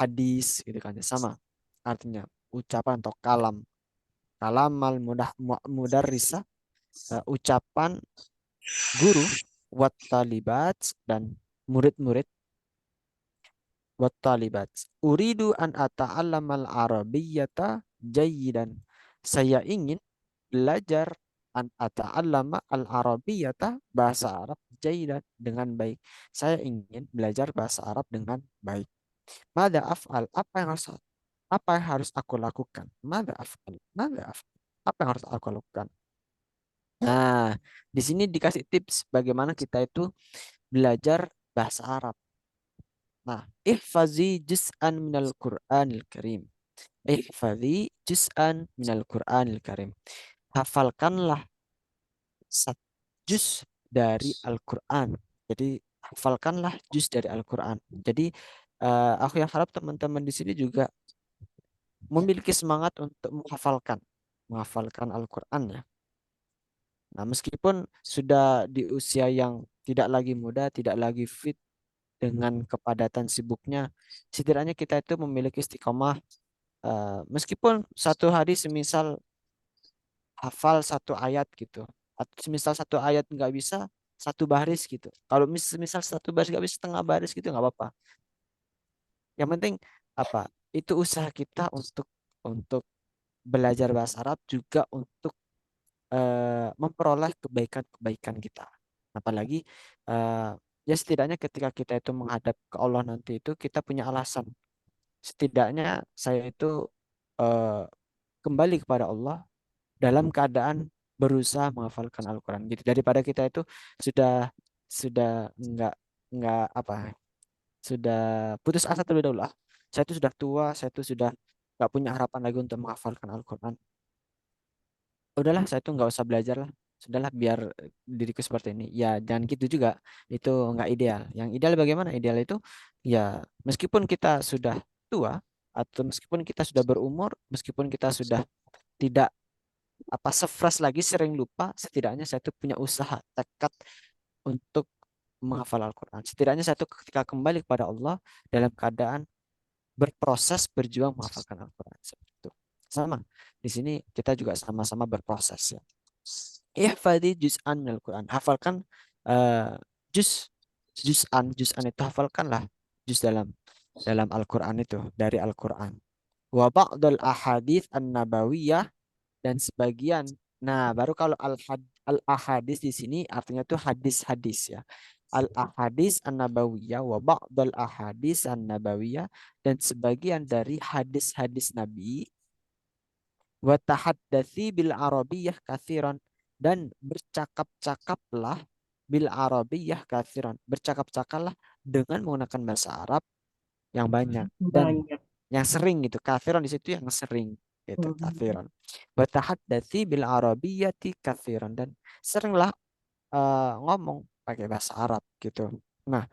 hadis gitu kan ya. Sama artinya ucapan atau kalam. Kalamal mudarrisah, ucapan guru, wat talibat, dan murid-murid, wat talibat. Uridu an ata'allamal arabiyyata jayyidan. Saya ingin belajar an ata'allama al-arabiyyata, bahasa Arab, jayyidan, dengan baik. Saya ingin belajar bahasa Arab dengan baik. Mada af'al, apa yang harus aku lakukan? Mada af'al, mada af'al, apa yang harus aku lakukan? Nah, di sini dikasih tips bagaimana kita itu belajar bahasa Arab. Nah, ihfazi juz'an minal Qur'anil Karim. Ihfazi juz'an minal Qur'anil Karim. Hafalkanlah satu juz dari Al-Quran. Jadi hafalkanlah juz dari Al-Quran. Jadi aku yang harap teman-teman di sini juga memiliki semangat untuk menghafalkan Al-Quran ya. Nah, meskipun sudah di usia yang tidak lagi muda, tidak lagi fit dengan kepadatan sibuknya, setidaknya kita itu memiliki istiqomah. Meskipun satu hari semisal hafal satu ayat gitu, atau semisal satu ayat nggak bisa, satu baris gitu. Kalau misal satu baris nggak bisa, setengah baris gitu nggak apa-apa. Yang penting apa? Itu usaha kita untuk belajar bahasa Arab, juga untuk memperoleh kebaikan-kebaikan kita. Apalagi eh, ya setidaknya ketika kita itu menghadap ke Allah nanti itu kita punya alasan. Setidaknya saya itu eh, kembali kepada Allah dalam keadaan berusaha menghafalkan Al-Quran gitu. Daripada kita itu sudah nggak apa, sudah putus asa terlebih dahulu. Saya itu sudah tua, saya itu sudah nggak punya harapan lagi untuk menghafalkan Al-Quran. Udahlah, saya tuh nggak usah belajar lah, sudahlah biar diriku seperti ini. Ya jangan gitu juga, itu nggak ideal. Yang ideal bagaimana? Ideal itu ya meskipun kita sudah tua, atau meskipun kita sudah berumur, meskipun kita sudah tidak apa sefresh lagi, sering lupa, setidaknya saya tuh punya usaha, tekad untuk menghafal Al-Quran. Setidaknya saya tuh ketika kembali kepada Allah dalam keadaan berproses, berjuang menghafalkan Al-Quran, seperti itu. Sama di sini kita juga sama-sama berproses ya. Ihfadhi juz'an minal Quran. Hafalkan eh, juz juz'an itu hafalkanlah juz dalam Al-Quran itu, dari Al-Quran. Wa ba'dal ahadits an-nabawiyah, dan sebagian. Nah, baru kalau al-ahadits di sini artinya tuh hadis-hadis ya. Al-ahadits an-nabawiyah wa ba'dal ahadits an-nabawiyah, dan sebagian dari hadis-hadis Nabi, wa tahaddatsi bil arabiyyah katsiran, dan bercakap-cakaplah bil arabiyyah katsiran, bercakap-cakaplah dengan menggunakan bahasa Arab yang banyak dan Banyak. yang sering gitu. Katsiran di situ yang sering gitu, katsiran. Wa tahaddatsi bil arabiyyati katsiran, dan seringlah ngomong pakai bahasa Arab gitu. Nah,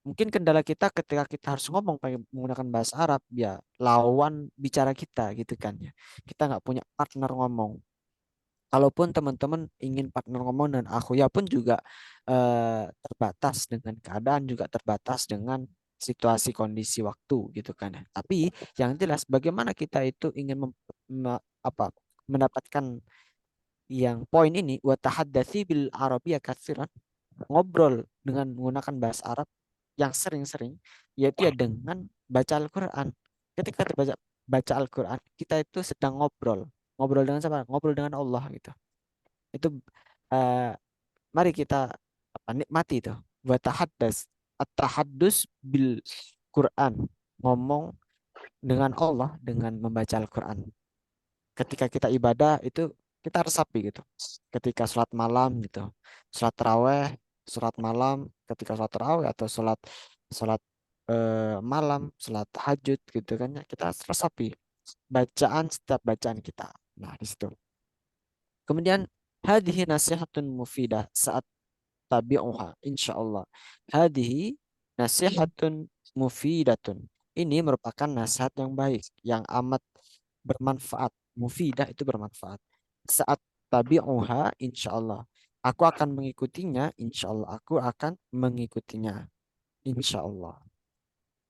mungkin kendala kita ketika kita harus ngomong pakai menggunakan bahasa Arab, ya lawan bicara kita gitu kan ya. Kita nggak punya partner ngomong. Kalaupun teman-teman ingin partner ngomong dan aku ya pun juga terbatas dengan keadaan, juga terbatas dengan situasi kondisi waktu gitu kan ya. Tapi yang jelas bagaimana kita itu ingin mendapatkan yang poin ini, wa tahaddatsi bil arabiyyah katsiran, ngobrol dengan menggunakan bahasa Arab yang sering-sering, yaitu ya dengan baca Al-Quran. Ketika kita baca Al-Quran, kita itu sedang ngobrol. Ngobrol dengan siapa? Ngobrol dengan Allah gitu. Itu eh, mari kita nikmati itu. Wa tahaddas, at-tahaddus bil Quran, ngomong dengan Allah dengan membaca Al-Quran. Ketika kita ibadah itu kita resapi gitu. Ketika sholat malam gitu, sholat taraweh, sholat malam, ketika sholat taraweh atau sholat sholat malam, sholat tahajud gitu kan ya, kita resapi bacaan setiap bacaan kita. Nah, di situ. Kemudian hadhihi nasihatun mufidah saat tabi'uha insyaallah. Hadhihi nasihatun mufidatun. Ini merupakan nasihat yang baik, yang amat bermanfaat. Mufidah itu bermanfaat. Saat tabi'uha insyaallah. Aku akan mengikutinya, insyaallah. Aku akan mengikutinya, insyaallah.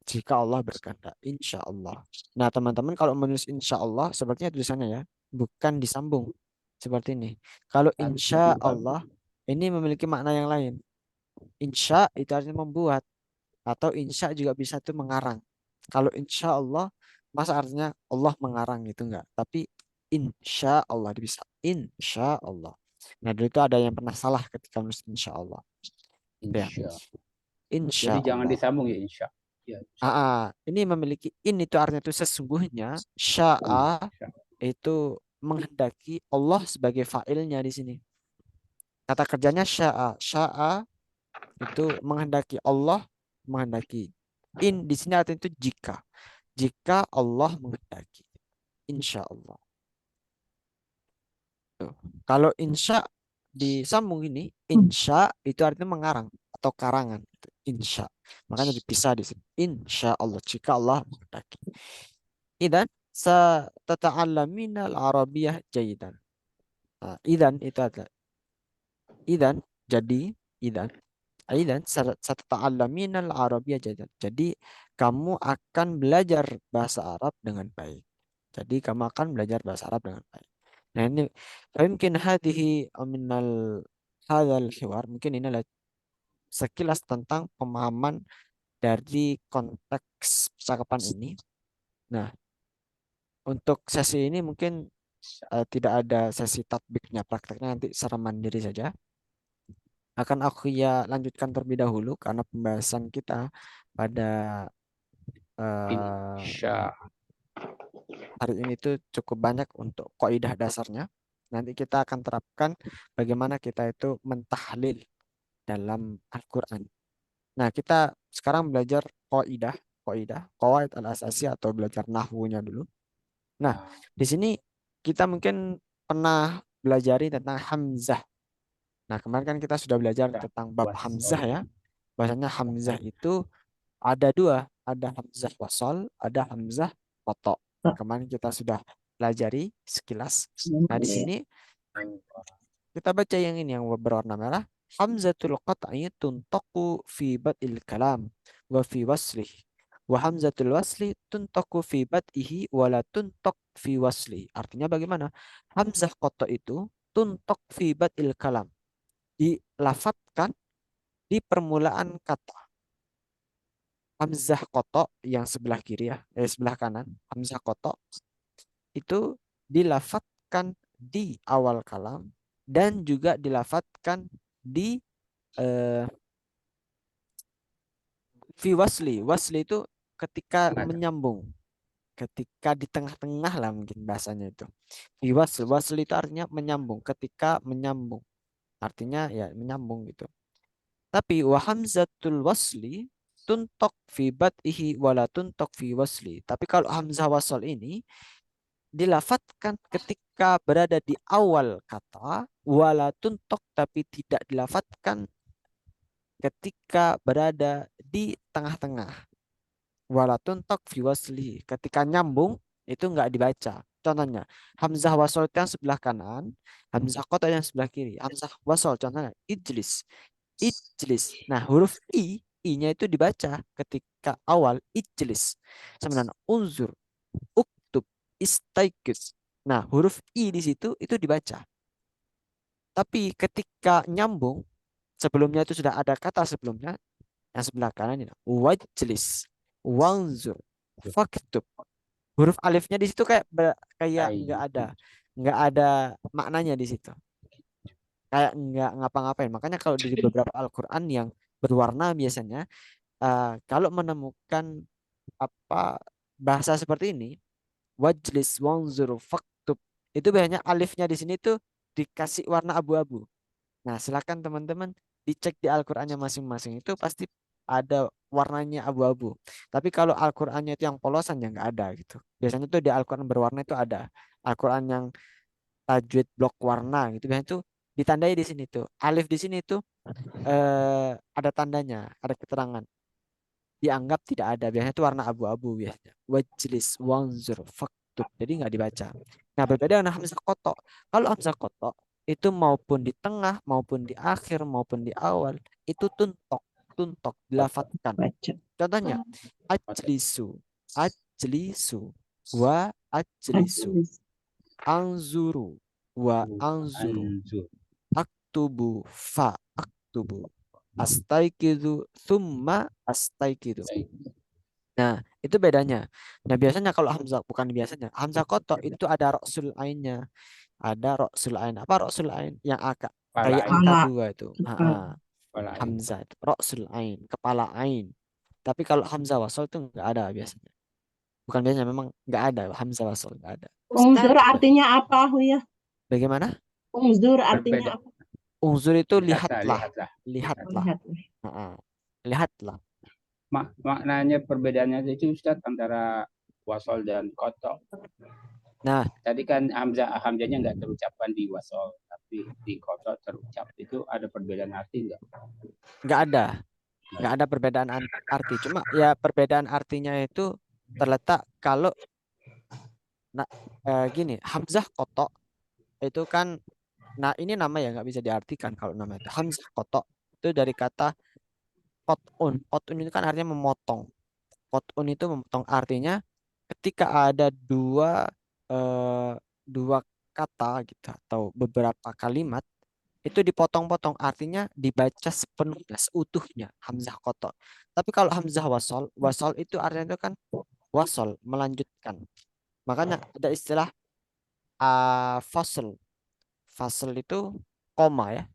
Jika Allah berkehendak, insyaallah. Nah, teman-teman kalau menulis insyaallah sepertinya tulisannya ya, bukan disambung seperti ini. Kalau insya Allah ini memiliki makna yang lain. Insya itu artinya membuat atau insya juga bisa tuh mengarang. Kalau insya Allah masa artinya Allah mengarang gitu enggak, tapi insya Allah bisa insya Allah. Nah, dulu itu ada yang pernah salah ketika menulis insya Allah. Ya, Insya. insya Jadi jangan Allah. disambung ya insya. Ya, insya. Ini memiliki in itu artinya itu sesungguhnya, sya'a itu menghendaki, Allah sebagai fa'ilnya di sini. Kata kerjanya sya'a. Sya'a itu menghendaki, Allah menghendaki. In di sini artinya itu jika. Jika Allah menghendaki. Insya Allah. Tuh. Kalau insya disambung ini, insya itu artinya mengarang atau karangan. Insya. Makanya dipisah di sini. Insya Allah. Jika Allah menghendaki. Idan satata'allamina al-arabiyyah jayidan. Nah, idan itu adalah idan jadi idan satata'allamina al-arabiyyah jayidan. Jadi kamu akan belajar bahasa Arab dengan baik. Jadi kamu akan belajar bahasa Arab dengan baik. Nah, ini mungkin hadhihi minal hadzal hiwar, mungkin ini adalah sekilas tentang pemahaman dari konteks percakapan ini. Nah, untuk sesi ini mungkin tidak ada sesi tatbiknya, prakteknya nanti secara mandiri saja. Akan aku ya lanjutkan terlebih dahulu karena pembahasan kita pada Insya. hari ini tuh cukup banyak untuk kaidah dasarnya. Nanti kita akan terapkan bagaimana kita itu mentahlil dalam Al-Quran. Nah, kita sekarang belajar qawaid al-asasi atau belajar nahwunya dulu. Nah, di sini kita mungkin pernah belajari tentang hamzah. Nah, kemarin kan kita sudah belajar tentang bab hamzah ya. Bahasanya hamzah itu ada dua, ada hamzah wasal, ada hamzah qata. Kemarin kita sudah pelajari sekilas. Nah, di sini kita baca yang ini yang berwarna merah. Hamzatul qat'i tuntaqu fi bad'il kalam wa fi waslih. Wa hamzatul wasli tuntaqu fi bad'ihi wa la tuntaq fi wasli. Artinya bagaimana? Hamzah qata itu tuntaq fi bad'il kalam. Dilafatkan di permulaan kata. Hamzah qata yang sebelah kiri ya, sebelah kanan, hamzah qata itu dilafatkan di awal kalam dan juga dilafatkan di fi wasli. Wasli itu ketika menyambung, ketika di tengah-tengah lah mungkin bahasanya itu. Fi wasli, wasli itu artinya menyambung, ketika menyambung. Artinya ya menyambung gitu. Tapi wa hamzatul wasli tuntok fi bad'ihi wala tuntok fi wasli. Tapi kalau hamzah wasal ini dilafatkan ketika berada di awal kata, wala tuntok tapi tidak dilafatkan ketika berada di tengah-tengah. Wala tuntok fi wasli. Ketika nyambung itu enggak dibaca. Contohnya, hamzah wasal yang sebelah kanan, hamzah qata yang sebelah kiri. Hamzah wasal contohnya ijlis. Ijlis. Nah, huruf I-nya itu dibaca ketika awal ijlis. Sebenarnya unzur, uktub, istaikis. Nah, huruf I di situ itu dibaca. Tapi ketika nyambung, sebelumnya itu sudah ada kata sebelumnya, yang sebelah kanan ini, wajlis, wanzur, faktub. Huruf alifnya di situ kayak nggak ada maknanya di situ. Kayak nggak ngapa-ngapain. Makanya kalau di beberapa Al-Quran yang berwarna biasanya kalau menemukan apa bahasa seperti ini, wajlis wanzur faktub, itu biasanya alifnya di sini tuh dikasih warna abu-abu. Nah, silakan teman-teman dicek di Al-Qur'annya masing-masing, itu pasti ada warnanya abu-abu. Tapi kalau Al-Qur'annya itu yang polosan ya nggak ada gitu. Biasanya tuh di Al-Qur'an berwarna itu ada. Al-Qur'an yang tajwid blok warna gitu biasanya tuh ditandai di sini tuh. Alif di sini tuh ada tandanya, ada keterangan. Dianggap tidak ada. Biasanya itu warna abu-abu biasanya. Wajlis wanzur faktub. Jadi nggak dibaca. Nah, berbeda dengan hamzah kotok. Kalau hamzah kotok itu maupun di tengah, maupun di akhir, maupun di awal, itu tuntok. Tuntok, dilafatkan. Baca. Contohnya, ajlisu. Ajlisu. Wa ajlisu. Ajlis. Anzuru. Wa anzuru. Anzur. Aktubu. Fa aktubu. Astaikidu. Thumma astaikidu. Nah, itu bedanya. Nah, biasanya kalau hamzah, bukan biasanya, hamzah kotok itu ada roksul ainnya. Ada roksul ain. Apa roksul ain? Yang agak kayak Kepala angka Kepala. 2 itu. Kepala. kepala ain. Hamzah itu roksul ain, kepala ain. Tapi kalau hamzah wasol itu nggak ada biasanya. Bukan biasanya, memang nggak ada hamzah wasol, nggak ada. Unzur Gitu. artinya apa, Huya? Bagaimana? Unzur Berbeda. artinya apa? Unzur itu Lihatlah, lihatlah, lihatlah. lihatlah. Lihat. Lihatlah. Maknanya perbedaannya itu Ustaz antara wasol dan kotok. Nah, Tadi kan hamzahnya nggak terucapkan di wasol, tapi di kotok terucap. Itu ada perbedaan arti nggak? nggak ada perbedaan arti. Cuma ya perbedaan artinya itu terletak kalau gini, hamzah kotok itu kan, nah ini nama ya nggak bisa diartikan kalau nama itu. Hamzah kotok itu dari kata potun. Potun itu kan artinya memotong. Potun itu memotong, artinya ketika ada eh, dua kata gitu atau beberapa kalimat itu dipotong-potong, artinya dibaca sepenuhnya, seutuhnya hamzah kotok. Tapi kalau hamzah wasol, wasol itu artinya itu kan wasol, melanjutkan. Makanya ada istilah fasl. Fasl itu koma ya,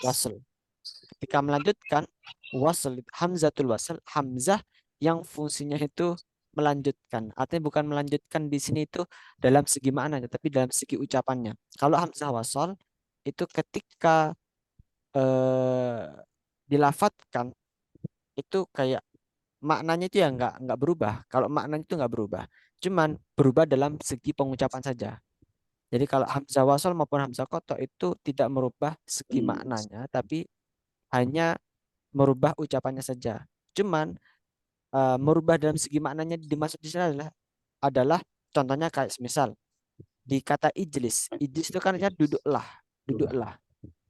wasl. Ketika melanjutkan wasl, hamzatul wasl, hamzah yang fungsinya itu melanjutkan. Artinya bukan melanjutkan di sini itu dalam segi maknanya, tapi dalam segi ucapannya. Kalau hamzah wasl itu ketika eh, dilafatkan itu kayak maknanya itu ya nggak berubah. Kalau maknanya itu nggak berubah, cuman berubah dalam segi pengucapan saja. Jadi kalau hamzah wasal maupun hamzah kotok itu tidak merubah segi maknanya, tapi hanya merubah ucapannya saja. Cuman merubah dalam segi maknanya dimaksud di sini adalah contohnya kayak misal di kata ijlis. Ijlis itu kan artinya duduklah, duduklah.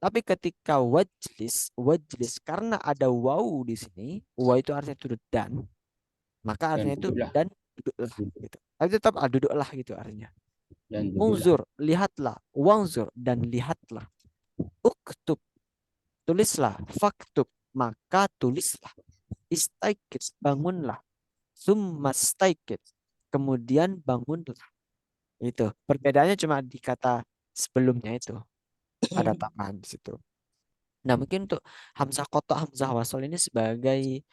Tapi ketika wajlis, wajlis karena ada waw di sini, waw itu artinya duduk dan, maka Dan artinya itu duduklah. dan duduklah gitu. Tapi tetap duduklah gitu artinya. Dan duduklah. Unzur, lihatlah, wangzur dan lihatlah. Uktub, tulislah, faktub, maka tulislah. Istaikid, bangunlah. Summa staikid, kemudian bangunlah. Itu. Perbedaannya cuma di kata sebelumnya itu. Ada tambahan di situ. Nah, mungkin untuk hamzah kotok, hamzah wasol ini sebagai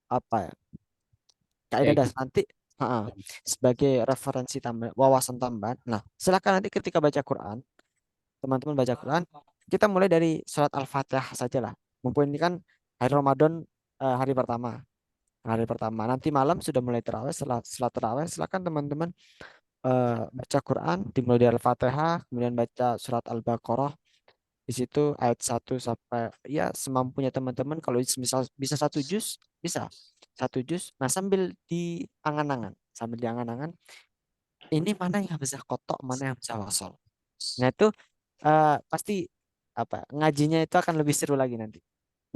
apa ya? Kaidah dasar nanti sebagai referensi tambah, wawasan tambahan. Nah, silakan nanti ketika baca Quran, teman-teman baca Quran, kita mulai dari surat Al-Fatihah saja lah. Mumpung ini kan hari Ramadan, hari pertama. Hari pertama. Nanti malam sudah mulai terawih, setelah terawih, silakan teman-teman baca Quran, dimulai dari Al-Fatihah, kemudian baca surat Al-Baqarah. Di situ ayat 1 sampai ya semampunya teman-teman. Kalau misal bisa 1 juz, bisa 1 juz. Nah, sambil diangan-angan, ini mana yang hamzah kotok, mana yang hamzah wasol. Nah, itu pasti apa ngajinya itu akan lebih seru lagi nanti.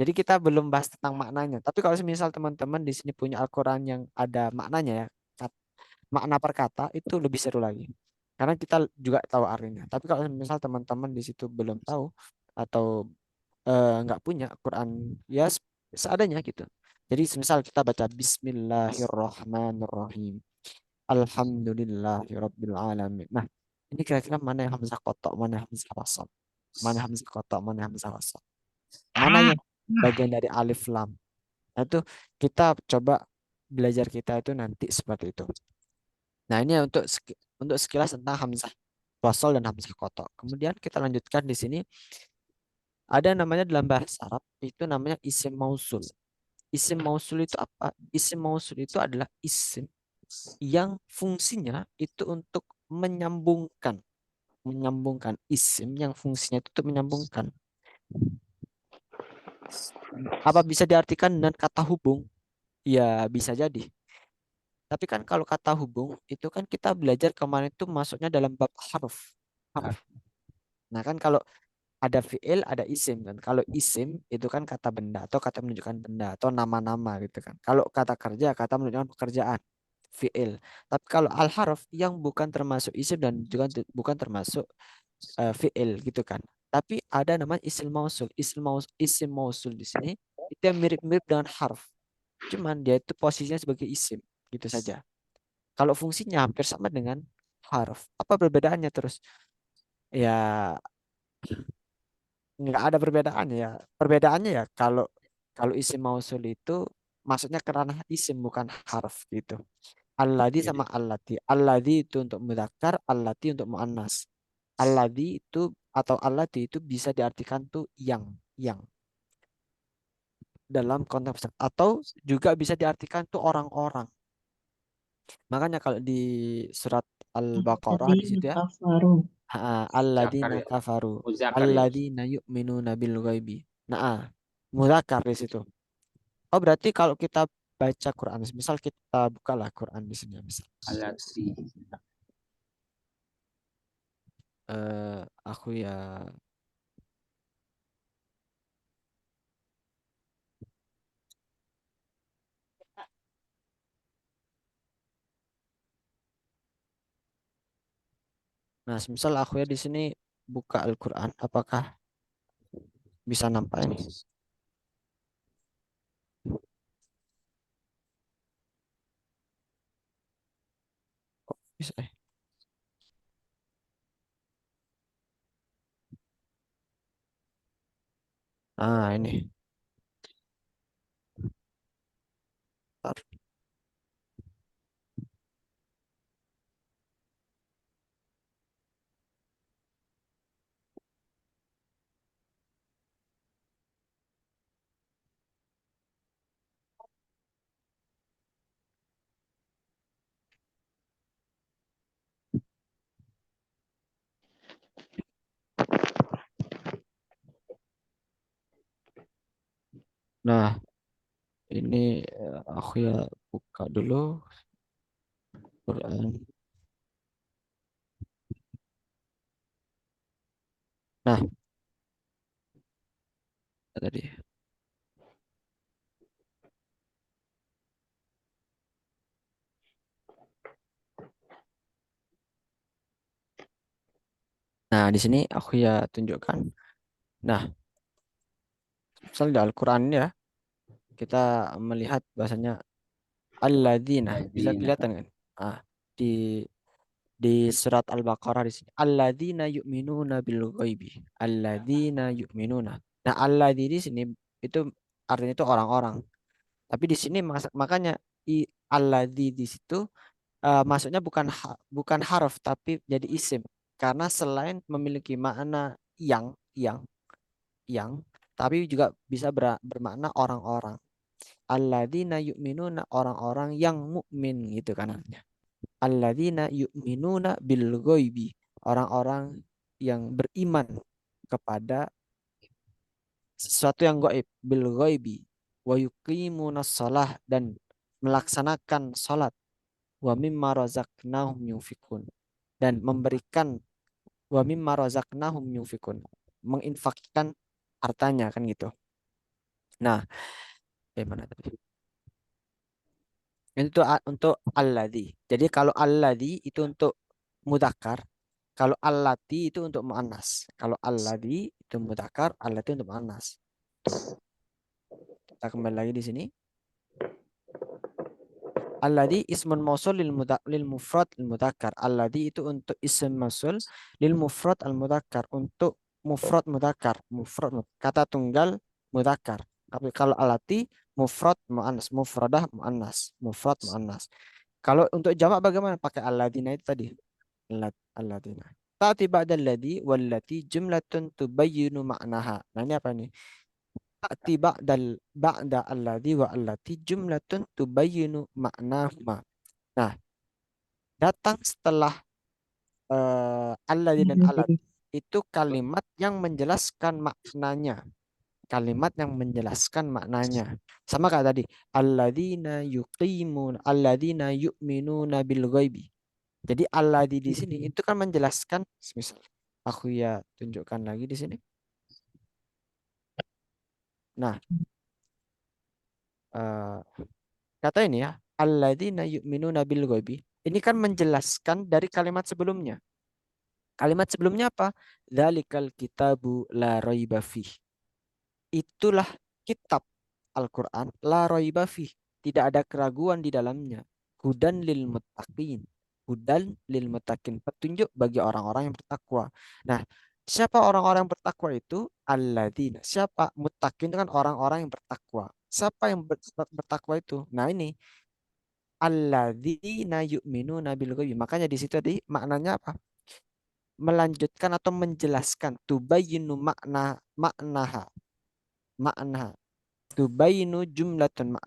Jadi kita belum bahas tentang maknanya. Tapi kalau misal teman-teman di sini punya Al-Quran yang ada maknanya ya, makna per kata itu lebih seru lagi. Karena kita juga tahu artinya. Tapi kalau misal teman-teman di situ belum tahu atau nggak punya Quran ya seadanya gitu. Jadi misal kita baca Bismillahirrahmanirrahim. Alhamdulillahirabbil alamin. Nah, ini kira-kira mana yang hamzah kotok, mana yang hamzah wasal? Mana hamzah kotok, mana yang hamzah wasal? Mana yang bagian dari alif lam? Nah, itu kita coba belajar kita itu nanti seperti itu. Nah, ini untuk sekilas tentang hamzah wasal dan hamzah kotok. Kemudian kita lanjutkan di sini ada namanya dalam bahasa Arab itu namanya isim mausul. Isim mausul itu apa? Isim mausul itu adalah isim yang fungsinya itu untuk menyambungkan isim yang fungsinya itu untuk menyambungkan. Apa bisa diartikan dengan kata hubung? Ya, bisa jadi. Tapi kan kalau kata hubung itu kan kita belajar kemarin itu masuknya dalam bab harf. Harf. Nah, kan kalau ada fiil, ada isim kan. Kalau isim itu kan kata benda atau kata menunjukkan benda atau nama-nama gitu kan. Kalau kata kerja, kata menunjukkan pekerjaan, fiil. Tapi kalau al-harf yang bukan termasuk isim dan juga bukan termasuk fiil gitu kan. Tapi ada namanya isim mausul. Isim mausul di sini itu yang mirip-mirip dengan harf. Cuman dia itu posisinya sebagai isim gitu saja. Kalau fungsinya hampir sama dengan harf. Apa perbedaannya terus? Ya nggak ada perbedaannya ya. Perbedaannya ya kalau kalau isim mausul itu maksudnya ke ranah isim bukan harf gitu. Alladhi sama allati. Alladhi itu untuk mudzakkar, allati untuk muannas. Alladhi itu atau allati itu bisa diartikan tuh yang dalam konteks atau juga bisa diartikan tuh orang-orang. Makanya kalau di surat Al-Baqarah di situ Alladzina ya, kafaru. Muzakkar alladzina ya. kafaru, Muzakkar ya. alladzina yu'minuna bil ghaibi. Nah, muzakkar di situ. Oh, berarti kalau kita baca Quran, misal kita bukalah Quran di sini, misal. Alati. Aku ya, nah, misal aku ya di sini buka Al-Quran, apakah bisa nampak ini? Kok bisa? Ah, ini. Bentar. Nah, ini aku ya buka dulu Quran. Nah, tadi. Nah, di sini aku ya tunjukkan. Nah, misal di Al-Quran ya, kita melihat bahasanya alladzina. Bisa Alladzina. kelihatan kan? Ah, di surat Al-Baqarah di sini. Alladzina yu'minuna bil ghaibi. Alladzina yu'minuna. Nah, alladzi di sini itu artinya itu orang-orang. Tapi di sini makanya alladzi di situ maksudnya bukan harf tapi jadi isim karena selain memiliki makna yang tapi juga bisa bermakna orang-orang. Alladzina yu'minuna orang-orang yang mukmin gitu kan artinya. Alladzina yu'minuna bil ghaibi orang-orang yang beriman kepada sesuatu yang gaib bil ghaibi wa yuqimunas shalah dan melaksanakan salat wa mimma razaqnahum yunfikun dan memberikan wa mimma razaqnahum yunfikun menginfakkan hartanya kan gitu. Nah, mana tadi? Itu untuk alladzi. Jadi kalau alladzi itu untuk mudzakkar, kalau allati itu untuk muannas. Kalau alladzi itu mudzakkar, allati untuk muannas. Kita kembali lagi di sini. Alladzi ismun mausul lil mufrad lil mudzakkar. Alladzi itu untuk ism mausul lil mufrad al mudzakkar untuk mufrad mudzakkar, kata tunggal mudzakkar. Tapi kalau allati mufrad muannas, mufradah muannas, mufrad muannas. Kalau untuk jamak bagaimana? Pakai alladzina itu tadi. Alladzina. Ta'ti ba'da alladzi wallati jumlatun tubayyinu ma'naha. Nah, ini apa nih? Ta'ti ba'da alladzi wa allati jumlatun tubayyinu ma'nahuma. Nah, datang setelah alladzi dan allati itu kalimat yang menjelaskan maknanya. Kalimat yang menjelaskan maknanya. Sama kayak tadi, alladzina yu'minuna bil ghaibi. Jadi alladzi di sini itu kan menjelaskan, misal aku ya tunjukkan lagi di sini. Nah, kata ini ya, alladzina yu'minuna bil ghaibi. Ini kan menjelaskan dari kalimat sebelumnya. Kalimat sebelumnya apa? Dzalikal kitabu la raiba fih. Itulah kitab Al-Quran la raiba fih. Tidak ada keraguan di dalamnya. Hudan lil muttaqin. Hudan lil muttaqin. Petunjuk bagi orang-orang yang bertakwa. Nah, siapa orang-orang yang bertakwa itu? Alladzina. Siapa? Muttaqin itu kan orang-orang yang bertakwa. Siapa yang bertakwa itu? Nah, ini alladzina yu'minuna bil ghaibi. Makanya di situ tadi maknanya apa? Melanjutkan atau menjelaskan tubayyinu maknaha. Makna tubayinu jumlatun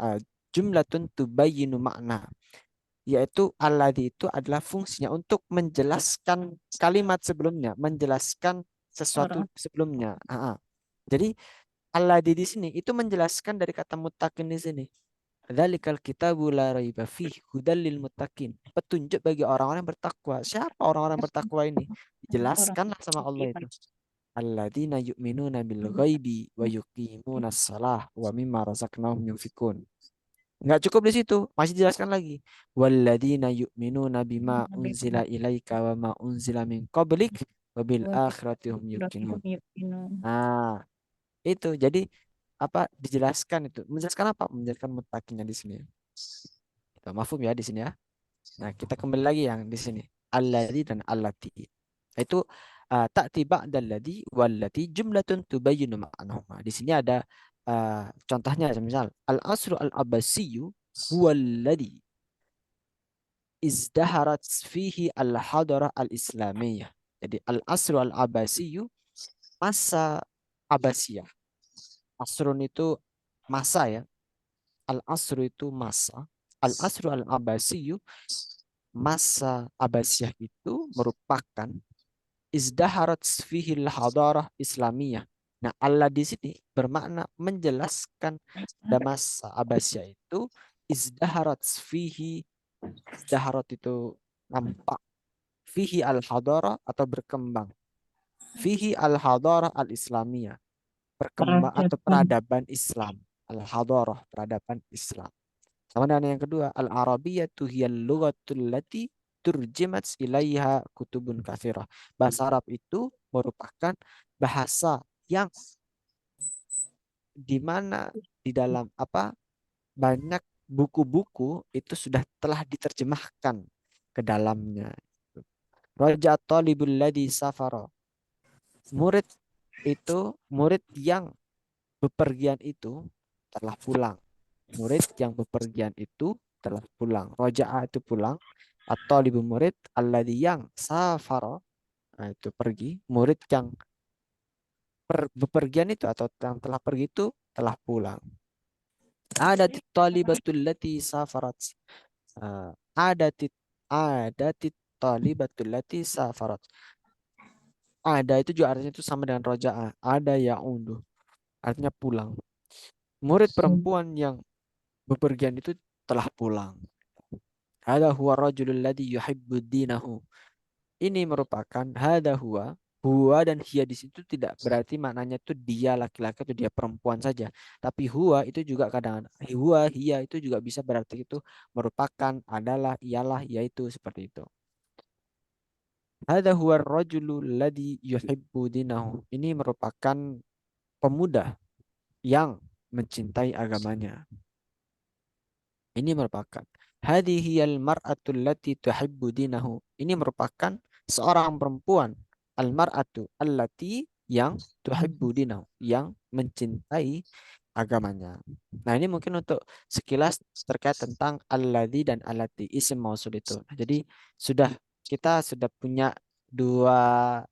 tubayinu makna, yaitu alladzi itu adalah fungsinya untuk menjelaskan kalimat sebelumnya, menjelaskan sesuatu Orang. sebelumnya. Jadi alladzi di sini itu menjelaskan dari kata muttaqin di sini. Dzalikal kitabu la raiba fih hudal lil muttaqin. Petunjuk bagi orang-orang yang bertakwa. Siapa orang-orang bertakwa ini? Orang. Dijelaskanlah sama Allah itu. Alladzina yu'minuna bil ghaibi wa yuqimuna shalah wa mimma razaqnahum yunfikun. Enggak cukup di situ, masih dijelaskan lagi. Walladzina yu'minuna bima unzila ilaika wa ma unzila min qablik wa bil akhirati hum yuqinun. Nah, itu jadi apa dijelaskan itu. Menjelaskan apa? Menjelaskan muttaqinnya di sini. Itu mafhum ya di sini ya. Nah, kita kembali lagi yang di sini. Alladzi dan allati. Itu ta'ti ba'dalladzi wallati jumlatun tubayyinu ma'nahuma. Di sini ada contohnya misal al-asru al-abbasiyyu huwalladzi izdaharat fihi al-hadarah al-islamiyah. Jadi al-asru al-abbasiyyu masa Abbasiyah. Asrun itu masa ya. Al-asru itu masa. Al-asru al-abbasiyyu masa Abbasiyah itu merupakan izdaharat fihi al-hadarah islamiyah. Nah, Allah di sini bermakna menjelaskan pada masa Abbasiyah itu izdaharat fihi, izdaharat itu nampak, fihi al-hadarah atau berkembang, fihi al-hadarah al-islamiyah, berkembang atau peradaban Islam, al-hadarah peradaban Islam. Sama dengan yang kedua, al-arabiyyatu hiyal lughatul lati turjimat ilaiha kutubun katsirah. Bahasa Arab itu merupakan bahasa yang di mana di dalam apa banyak buku-buku itu sudah telah diterjemahkan ke dalamnya. Raja talibul ladzi safara. Murid itu murid yang bepergian itu telah pulang. Murid yang bepergian itu telah pulang. Roja'a itu pulang. Atau libu murid alladzi yang safara, nah itu pergi. Murid yang bepergian itu atau yang telah pergi itu telah pulang. Ada talibatul lati safarat. Ada talibatul lati safarat. Ada itu juga artinya itu sama dengan roja'a. Ada ya'undu. Artinya pulang. Murid perempuan yang bepergian itu telah pulang. Hada huwa rajulul ladzi yuhibbu dinahu. Ini merupakan hada huwa dan hiya di situ tidak berarti maknanya itu dia laki-laki atau dia perempuan saja. Tapi huwa itu juga kadang huwa hiya itu juga bisa berarti itu merupakan adalah ialah yaitu seperti itu. Hada huwa rajulul ladzi yuhibbu dinahu. Ini merupakan pemuda yang mencintai agamanya. Ini merupakan hadhiyal mar'atul lati tuhibbu dinahu. Ini merupakan seorang perempuan al mar'atu allati yang tuhibbu dinahu, yang mencintai agamanya. Nah, ini mungkin untuk sekilas terkait tentang alladzi dan allati isim mausul itu. Nah, jadi kita sudah punya dua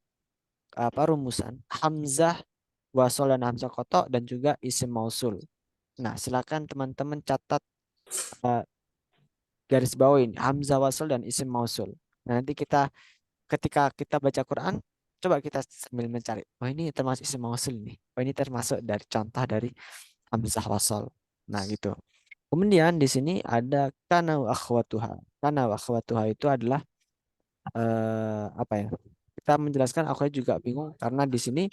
rumusan, hamzah wasol dan hamzah kotok dan juga isim mausul. Nah, silakan teman-teman catat eh, garis bawah ini hamzah wasol dan isim mausul. Nah, nanti ketika kita baca Quran, coba kita sambil mencari. Oh, ini termasuk isim mausul nih. Oh, ini termasuk dari contoh dari hamzah wasol. Nah, gitu. Kemudian di sini ada kana wa akhwatuha. Kana wa akhwatuha itu adalah apa ya? Kita menjelaskan aku juga bingung karena di sini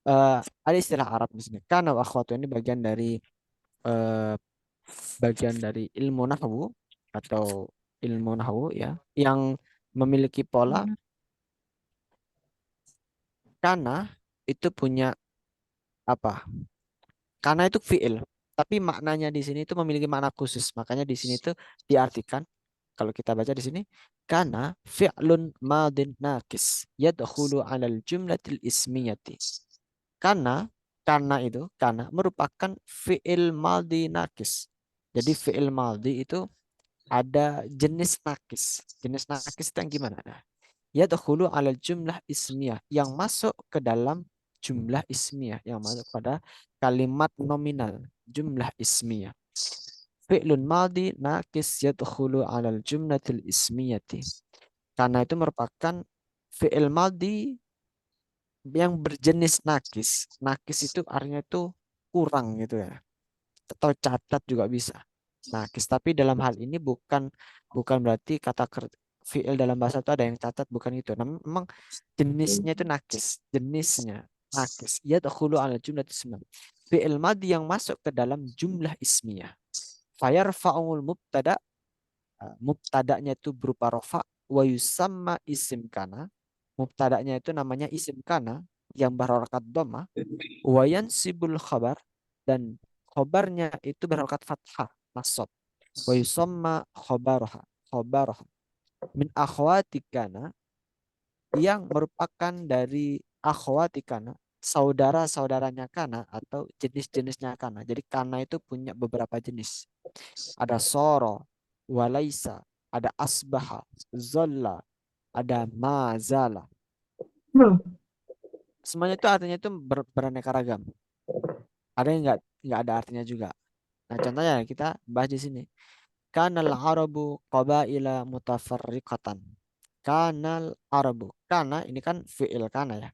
ada istilah Arab di sini. Kana wa akhwatuha ini eh, bagian dari ilmu nahwu atau ilmu nahwu ya yang memiliki pola kana itu punya apa? Kana itu fiil, tapi maknanya di sini itu memiliki makna khusus. Makanya di sini itu diartikan kalau kita baca di sini kana fi'lun madin naqis yadkhulu 'alal jumlatil ismiyati. Kana itu merupakan fi'il madhi naqis. Jadi fi'il madhi itu ada jenis nakis. Jenis nakis itu yang gimana? Nah, yadkhulu 'alal jumlah ismiyah yang masuk ke dalam jumlah ismiyah yang masuk pada kalimat nominal jumlah ismiyah. Fi'lun madhi nakis yadkhulu 'alal jumlatil ismiyati. Karena itu merupakan fi'il madhi yang berjenis nakis. Nakis itu artinya itu kurang gitu ya. Atau catat juga bisa. Nakis. Tapi dalam hal ini bukan berarti fi'il dalam bahasa itu ada yang catat, bukan itu. Namun memang jenisnya itu nakis. Jenisnya nakis. Yadkhulu 'ala jumlah ismiyah. Fi'il madhi yang masuk ke dalam jumlah ismiyah. Fayarfa'ul mubtada. Mubtada'nya itu berupa rofa. Wa yusamma isim kana. Mubtada'nya itu namanya isim kana yang berharokat dhamma. Wa yansibul khabar. Dan khobarnya itu berharokat fathah. Nasab. Wa yusamma khobaroha. Khobaroha. Min akhwati kana. Yang merupakan dari akhwati kana. Saudara-saudaranya kana atau jenis-jenisnya kana. Jadi kana itu punya beberapa jenis. Ada soro, walaisa, ada asbaha, zolla, ada mazala. Semuanya itu artinya itu beraneka ragam. Ada yang nggak ada artinya juga. Nah, contohnya kita bahas di sini. Kanal Arabu qabaila mutafarriqatan. Kanal Arabu. Kana ini kan fi'il kana ya.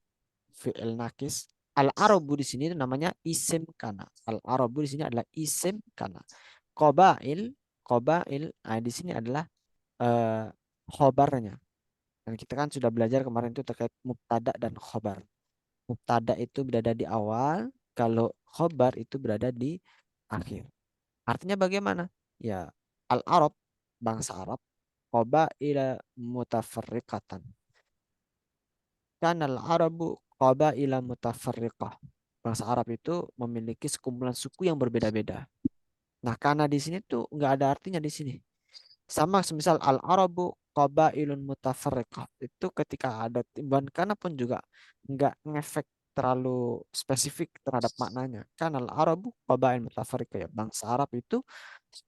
Fi'il nakis. Al Arabu di sini itu namanya isim kana. Al Arabu di sini adalah isim kana. Qabail di sini adalah khobarnya. Dan kita kan sudah belajar kemarin itu terkait mubtada dan khobar. Mubtada itu berada di awal, kalau khobar itu berada di akhir. Artinya bagaimana? Ya, al-Arab, bangsa Arab, qabaila mutafarriqatan. Kanal Arabu qabaila mutafarriqah. Bangsa Arab itu memiliki sekumpulan suku yang berbeda-beda. Nah, karena di sini tuh nggak ada artinya di sini. Sama semisal al-Arabu qabailun mutafarriqah. Itu ketika ada timbuhan kana pun juga nggak ngefek terlalu spesifik terhadap maknanya. Karena al-Arabu qabail mutafarriqah ya. Bangsa Arab itu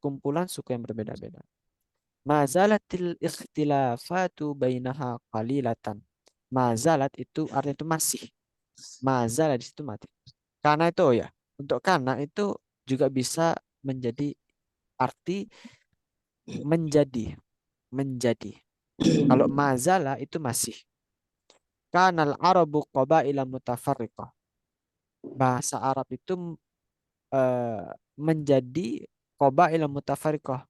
kumpulan suku yang berbeda-beda. Mazalatil ikhtilafatu bainaha qalilatan. Mazalat itu artinya itu masih. Mazalat di situ mati. Karena itu ya. Untuk karena itu juga bisa menjadi arti menjadi. Kalau mazala itu masih. Kanal Arabu qabaila mutafarriqah. Bahasa Arab itu menjadi qabaila mutafarriqah.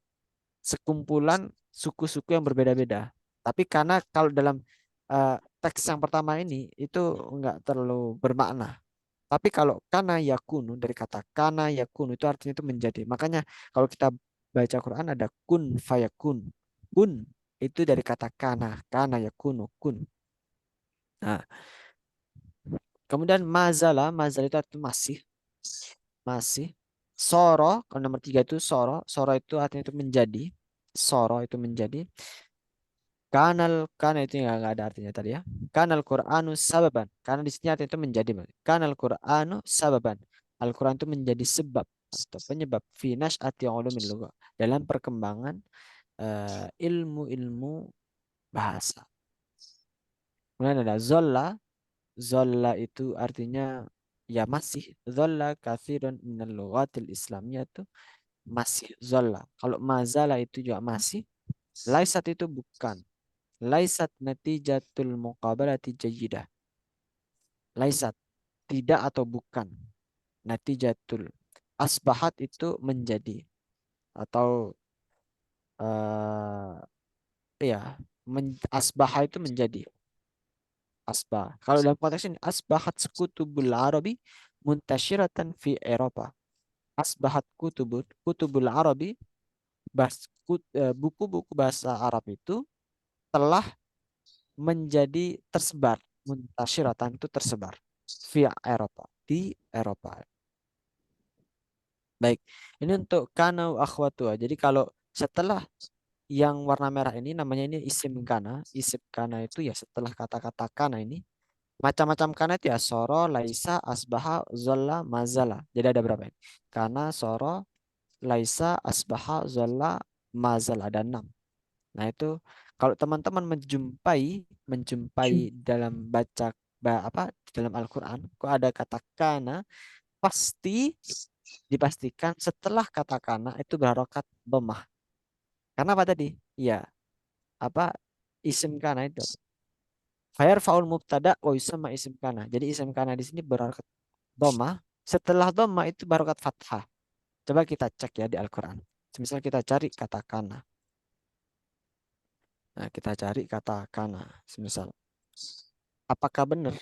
Sekumpulan suku-suku yang berbeda-beda. Tapi karena kalau dalam teks yang pertama ini itu enggak terlalu bermakna. Tapi kalau kana yakunu dari kata kana yakunu itu artinya itu menjadi. Makanya kalau kita baca Quran ada kun fayakun. Kun itu dari kata kana yakunu kun. Nah, kemudian mazala itu artinya masih. Soro, kalau nomor 3 itu soro itu artinya itu menjadi. Soro itu menjadi. Kana itu nggak ada artinya tadi ya. Kanal Qur'anu sababan. Karena di sini artinya itu menjadi. Kanal Qur'anu sababan. Al-Quran itu menjadi sebab. atau penyebab fi nash'ati ulumil lughah, dalam perkembangan ilmu-ilmu bahasa. Kemudian ada zolla. Zolla itu artinya ya masih. Zolla katsirun minal lughatil islamiyah itu masih zolla. Kalau mazala itu juga masih. Laisat itu bukan. Laisat natijatul muqabalati jayyidah. Laisat tidak atau bukan. Natijatul. Asbahat itu menjadi atau ya asbaha itu menjadi. Asbah. Kalau dalam konteks ini asbahat kutubul Arabi muntashiratan fi Eropa. Asbahat kutubul Arabi buku-buku bahasa Arab itu telah menjadi tersebar. Muntashiratan itu tersebar via Eropa, di Eropa. Baik, ini untuk kana akhwatuha. Jadi kalau setelah yang warna merah ini namanya ini isim kana. Isim kana itu ya setelah kata-kata kana ini macam-macam kana itu ya soro, laisa, asbaha, zolla, mazala. Jadi ada berapa ini? Kana, soro, laisa, asbaha, zolla, mazala. Ada 6. Nah itu kalau teman-teman menjumpai dalam di dalam Al-Quran kok ada kata kana, pasti dipastikan setelah kata kana itu berharokat dhammah. Karena apa tadi? Ya, apa isim kana itu. Fayar faul mubtada wa yusamma isim kana. Jadi isim kana di sini berharokat dhammah. Setelah dhammah itu berharokat fathah. Coba kita cek ya di Al-Quran. Misal kita cari kata kana. Nah, kita cari kata kana. Misal, apakah benar?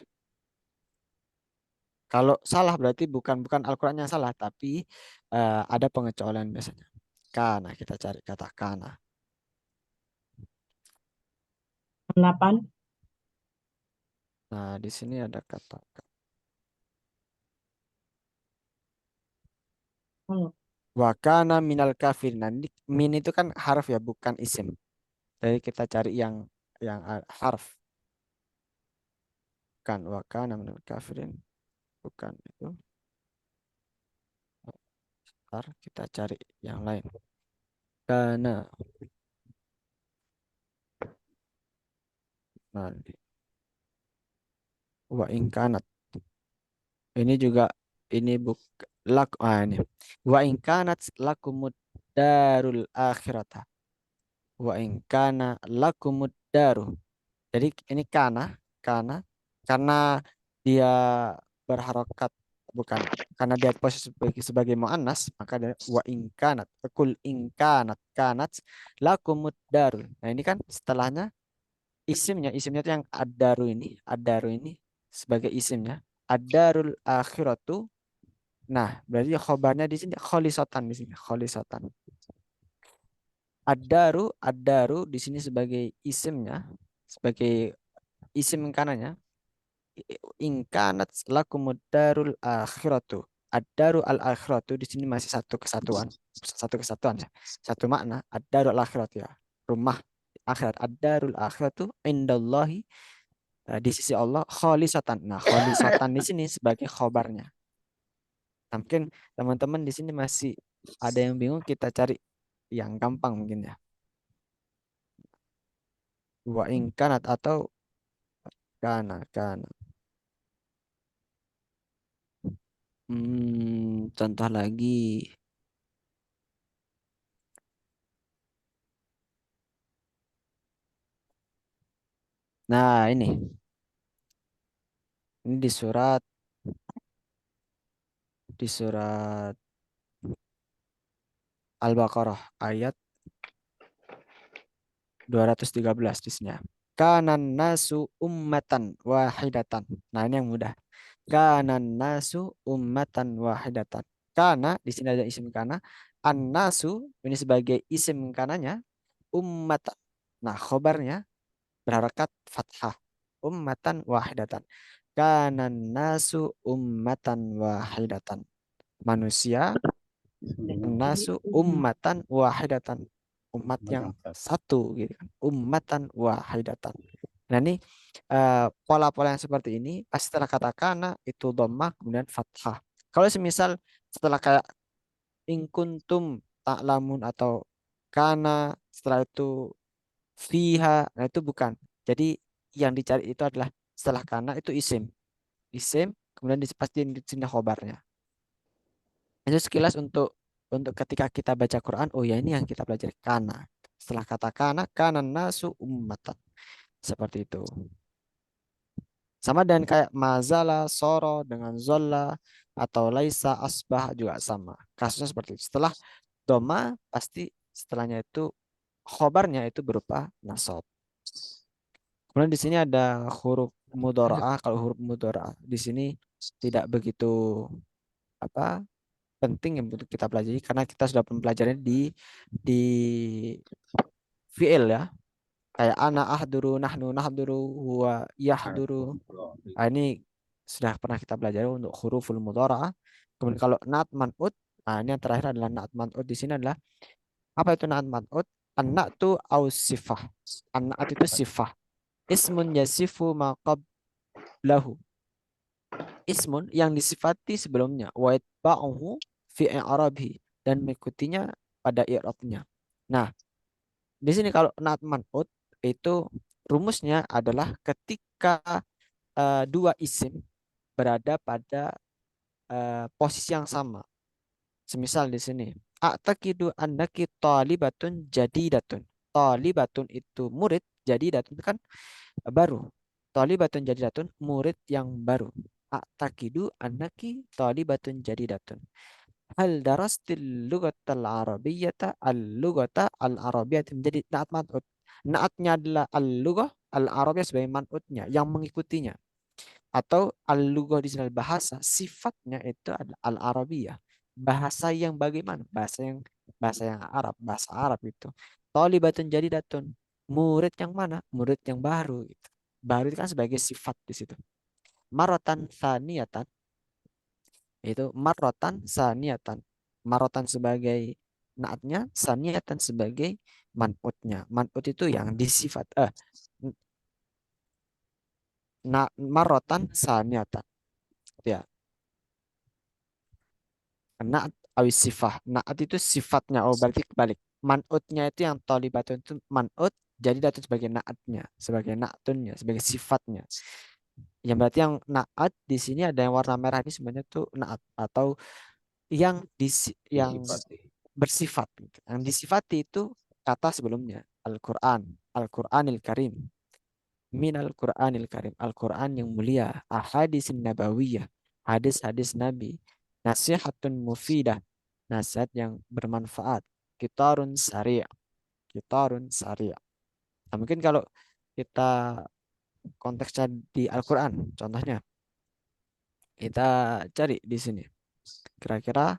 Kalau salah berarti bukan Al-Quran yang salah, tapi ada pengecualian biasanya. Kana, kita cari kata kana. 8. Nah, di sini ada kata wakana minal kafir. Nah, min itu kan harf ya, bukan isim. Jadi kita cari yang harf. Bukan wakana minal kafirin. Bukan itu. Ntar kita cari yang lain. Kana. Nah, wa ingkanat. Ini juga ini ini. Wa ingkanat lakumud darul akhirata. Wa ingkana lakumud daru. Jadi ini kana karena dia berharokat bukan karena dia posisi sebagai muannas maka ada wa ingkanat kul ingkanat kanat lakumud darul. Nah ini kan setelahnya isimnya itu yang ad-daru ini sebagai isimnya ad-darul akhiratu. Nah berarti khobarnya di sini kholisatan di sini kholisatan. Ad-daru di sini sebagai isimnya sebagai isim kanannya ingkanat lakumud darul akhiratu. Ad-daru al-akhiratu di sini masih satu kesatuan ya. Satu makna ad-daru al-akhiratu ya. Rumah akhirat. Ad-darul akhiratu indallahi di sisi Allah kholisatan. Nah, kholisatan di sini sebagai khobarnya. Nah, mungkin teman-teman di sini masih ada yang bingung, kita cari yang gampang mungkin ya. Wa ingkanat atau kana. Contoh lagi. Nah, ini di surat Al-Baqarah ayat 213 di sini. Kanan nasu ummatan wahidatan. Nah, ini yang mudah. Kanan nasu ummatan wahidatan. Kana di sini ada isim kana. An-nasu ini sebagai isim kananya ummatan. Nah, khobarnya berharakat fathah. Ummatan wahidatan. Kanan nasu ummatan wahidatan. Manusia nasu ummatan wahidatan. Umat yang satu gitu kan. Ummatan wahidatan. Nah, ini pola-pola yang seperti ini pasti setelah kata kana itu dhammah kemudian fathah. Kalau semisal setelah kayak in kuntum ta'lamun atau kana, setelah itu fiha. Nah, itu bukan. Jadi yang dicari itu adalah setelah kana itu isim. Isim, kemudian pasti di sini khobarnya. Itu sekilas untuk ketika kita baca Quran, oh ya ini yang kita pelajari kana. Setelah kata kana nasu ummatan. Seperti itu. Sama dengan kayak mazala, soro dengan zolla atau laisa asbah juga sama. Kasusnya seperti itu. Setelah doma pasti setelahnya itu khobarnya itu berupa nasab. Kemudian di sini ada huruf mudharaah. Kalau huruf mudharaah di sini tidak begitu apa penting yang untuk kita pelajari karena kita sudah mempelajari di fi'il ya. Kayak ana ahduru, nahnu nahduru, huwa yahduru. Nah, ini sudah pernah kita pelajari untuk huruful mudharaah. Kemudian kalau naat man'ut, nah ini yang terakhir adalah naat man'ut. Di sini adalah apa itu naat man'ut? An-na'tu aus sifah. An-na'at itu sifah. Ismun yasifu ma qablahu. Ismun yang disifati sebelumnya. Wa itba'uhu fi i'rabihi dan mengikutinya pada i'rabnya. Nah, di sini kalau naat man'ut itu rumusnya adalah ketika dua isim berada pada posisi yang sama. Semisal di sini, a'taqidu annaki talibatun jadidatun. Talibatun itu murid, jadidatun itu kan baru. Talibatun jadidatun murid yang baru. A'taqidu annaki talibatun jadidatun. Hal darastil lugatal arabiyyata al-lugata al-arabiyyata menjadi naat man'ut. Naatnya adalah al-lugah al-arabiyyah sebagai man'utnya yang mengikutinya. Atau al-lughah di sini bahasa, sifatnya itu adalah al-arabiyah. Bahasa yang bagaimana? Bahasa yang Arab, bahasa Arab itu. Thalibatun jadidatun. Murid yang mana? Murid yang baru gitu. Baru itu kan sebagai sifat di situ. Marotan saniyatan itu marotan saniyatan. Marotan sebagai naatnya, saniyatan sebagai man'utnya. Man'ut itu yang disifat marotan saniyatan. Ya. Naat awis sifah. Naat itu sifatnya. Oh berarti kebalik. Man'utnya itu yang tolibatun itu man'ut. Jadi datun sebagai naatnya. Sebagai na'tunnya. Sebagai sifatnya. Yang berarti yang naat di sini ada yang warna merah ini sebenarnya itu naat. Atau yang bersifat. Yang disifati itu kata sebelumnya. Al-Quran. Al-Quranil Karim. Minal Quranil Karim. Al-Quran yang mulia. Ahadis nabawiyah. Hadis-hadis Nabi. Nasihatun mufidah. Nasihat yang bermanfaat. Kitarun sari'. Kitarun sari'. Nah, mungkin kalau kita konteksnya di Al-Quran. Contohnya. Kita cari di sini. Kira-kira.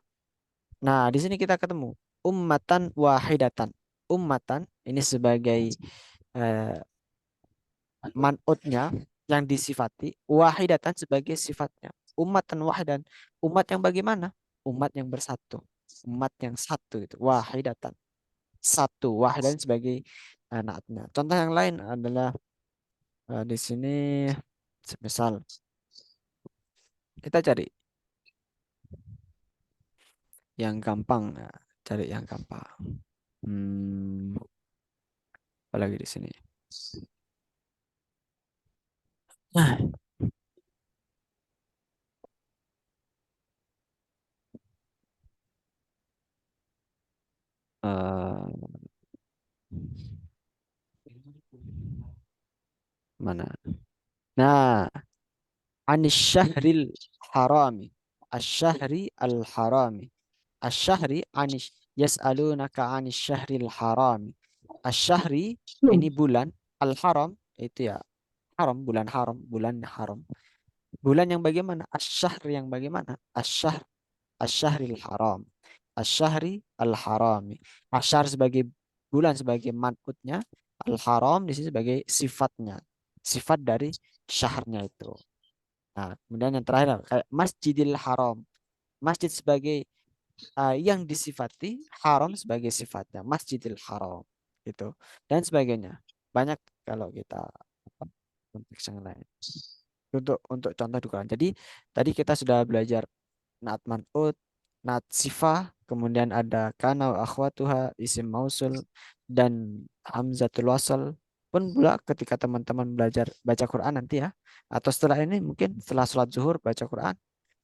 Nah, di sini kita ketemu. Ummatan wahidatan. Ummatan. Ini sebagai eh, man'utnya yang disifati, wahidatan sebagai sifatnya. Ummatan wahidan, umat yang bagaimana? Umat yang bersatu, umat yang satu itu, wahidatan, satu, wahidan sebagai naatnya. Contoh yang lain adalah di sini, misal kita cari yang gampang, cari yang gampang. Apalagi di sini. Nah, mana? Nah, anis syahril harami. Asyahri al-harami. Asyahri anis yas'alunaka anis syahril harami. Asyahri ini bulan, al-haram itu ya haram, bulan haram, bulan haram. Bulan yang bagaimana? Asyahr yang bagaimana? Asyahril haram. Asyahri al-harami. Asyar sebagai bulan sebagai man'utnya, al-haram di sini sebagai sifatnya. Sifat dari syahrnya itu. Nah, kemudian yang terakhir kayak Masjidil Haram. Masjid sebagai yang disifati, haram sebagai sifatnya, Masjidil Haram gitu dan sebagainya. Banyak kalau kita konteks yang lain. Untuk contoh di Quran. Jadi tadi kita sudah belajar naat man'ut, natsifah, kemudian ada kana wa akhwatuha, isim mausul, dan hamzatul wasl. Pun pula ketika teman-teman belajar baca Quran nanti ya, atau setelah ini mungkin setelah sholat zuhur baca Quran,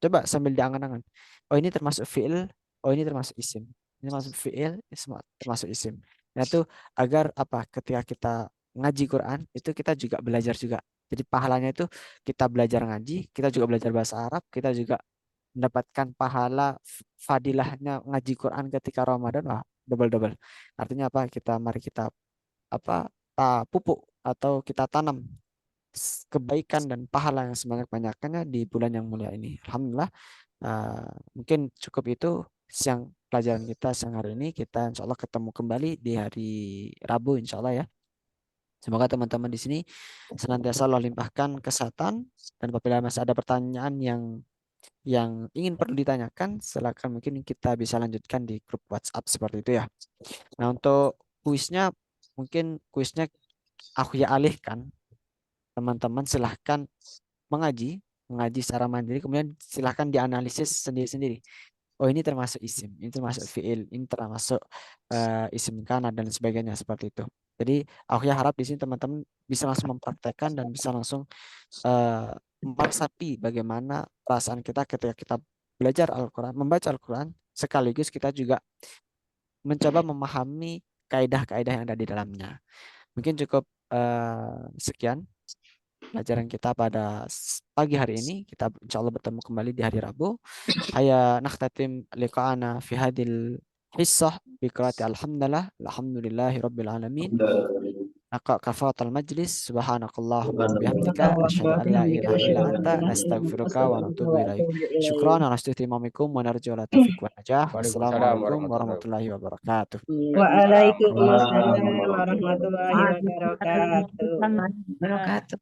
coba sambil diangan-angan. Oh ini termasuk fi'il, oh ini termasuk isim. Ini termasuk fi'il, ini semua termasuk isim. Nah itu agar apa? Ketika kita ngaji Quran, itu kita juga belajar juga. Jadi pahalanya itu kita belajar ngaji, kita juga belajar bahasa Arab, kita juga mendapatkan pahala fadilahnya ngaji Quran ketika Ramadan. Wah, double-double. Artinya apa? Mari kita apa? Pupuk atau kita tanam kebaikan dan pahala yang sebanyak-banyaknya di bulan yang mulia ini. Alhamdulillah. Mungkin cukup itu siang pelajaran kita siang hari ini. Kita insya Allah ketemu kembali di hari Rabu insya Allah ya. Semoga teman-teman di sini senantiasa Allah limpahkan kesehatan, dan apabila masih ada pertanyaan yang ingin perlu ditanyakan, silakan mungkin kita bisa lanjutkan di grup WhatsApp seperti itu ya. Nah, untuk mungkin kuisnya aku ya alihkan. Teman-teman silahkan mengaji secara mandiri, kemudian silahkan dianalisis sendiri-sendiri. Oh ini termasuk isim, ini termasuk fiil, ini termasuk isim kana dan sebagainya seperti itu. Jadi aku ya harap di sini teman-teman bisa langsung mempraktekkan dan bisa langsung meresapi bagaimana perasaan kita ketika kita belajar Al-Quran, membaca Al-Quran, sekaligus kita juga mencoba memahami kaidah-kaidah yang ada di dalamnya. Mungkin cukup sekian pelajaran kita pada pagi hari ini. Kita insya Allah bertemu kembali di hari Rabu. Haya nakhtatim liqa'ana fi hadil hissah biqirati alhamdulillahi rabbil alamin. Naqa kafatul majlis, subhanakallahumma wa bihamdika asyhadu an la ilaha illa anta nastaghfiruka wa natubu ilaik. Syukran ala istimamikum wa narju ala taufiq wa najah. Wassalamualaikum warahmatullahi wabarakatuh. Waalaikumsalam warahmatullahi wabarakatuh. Wabarakatuh.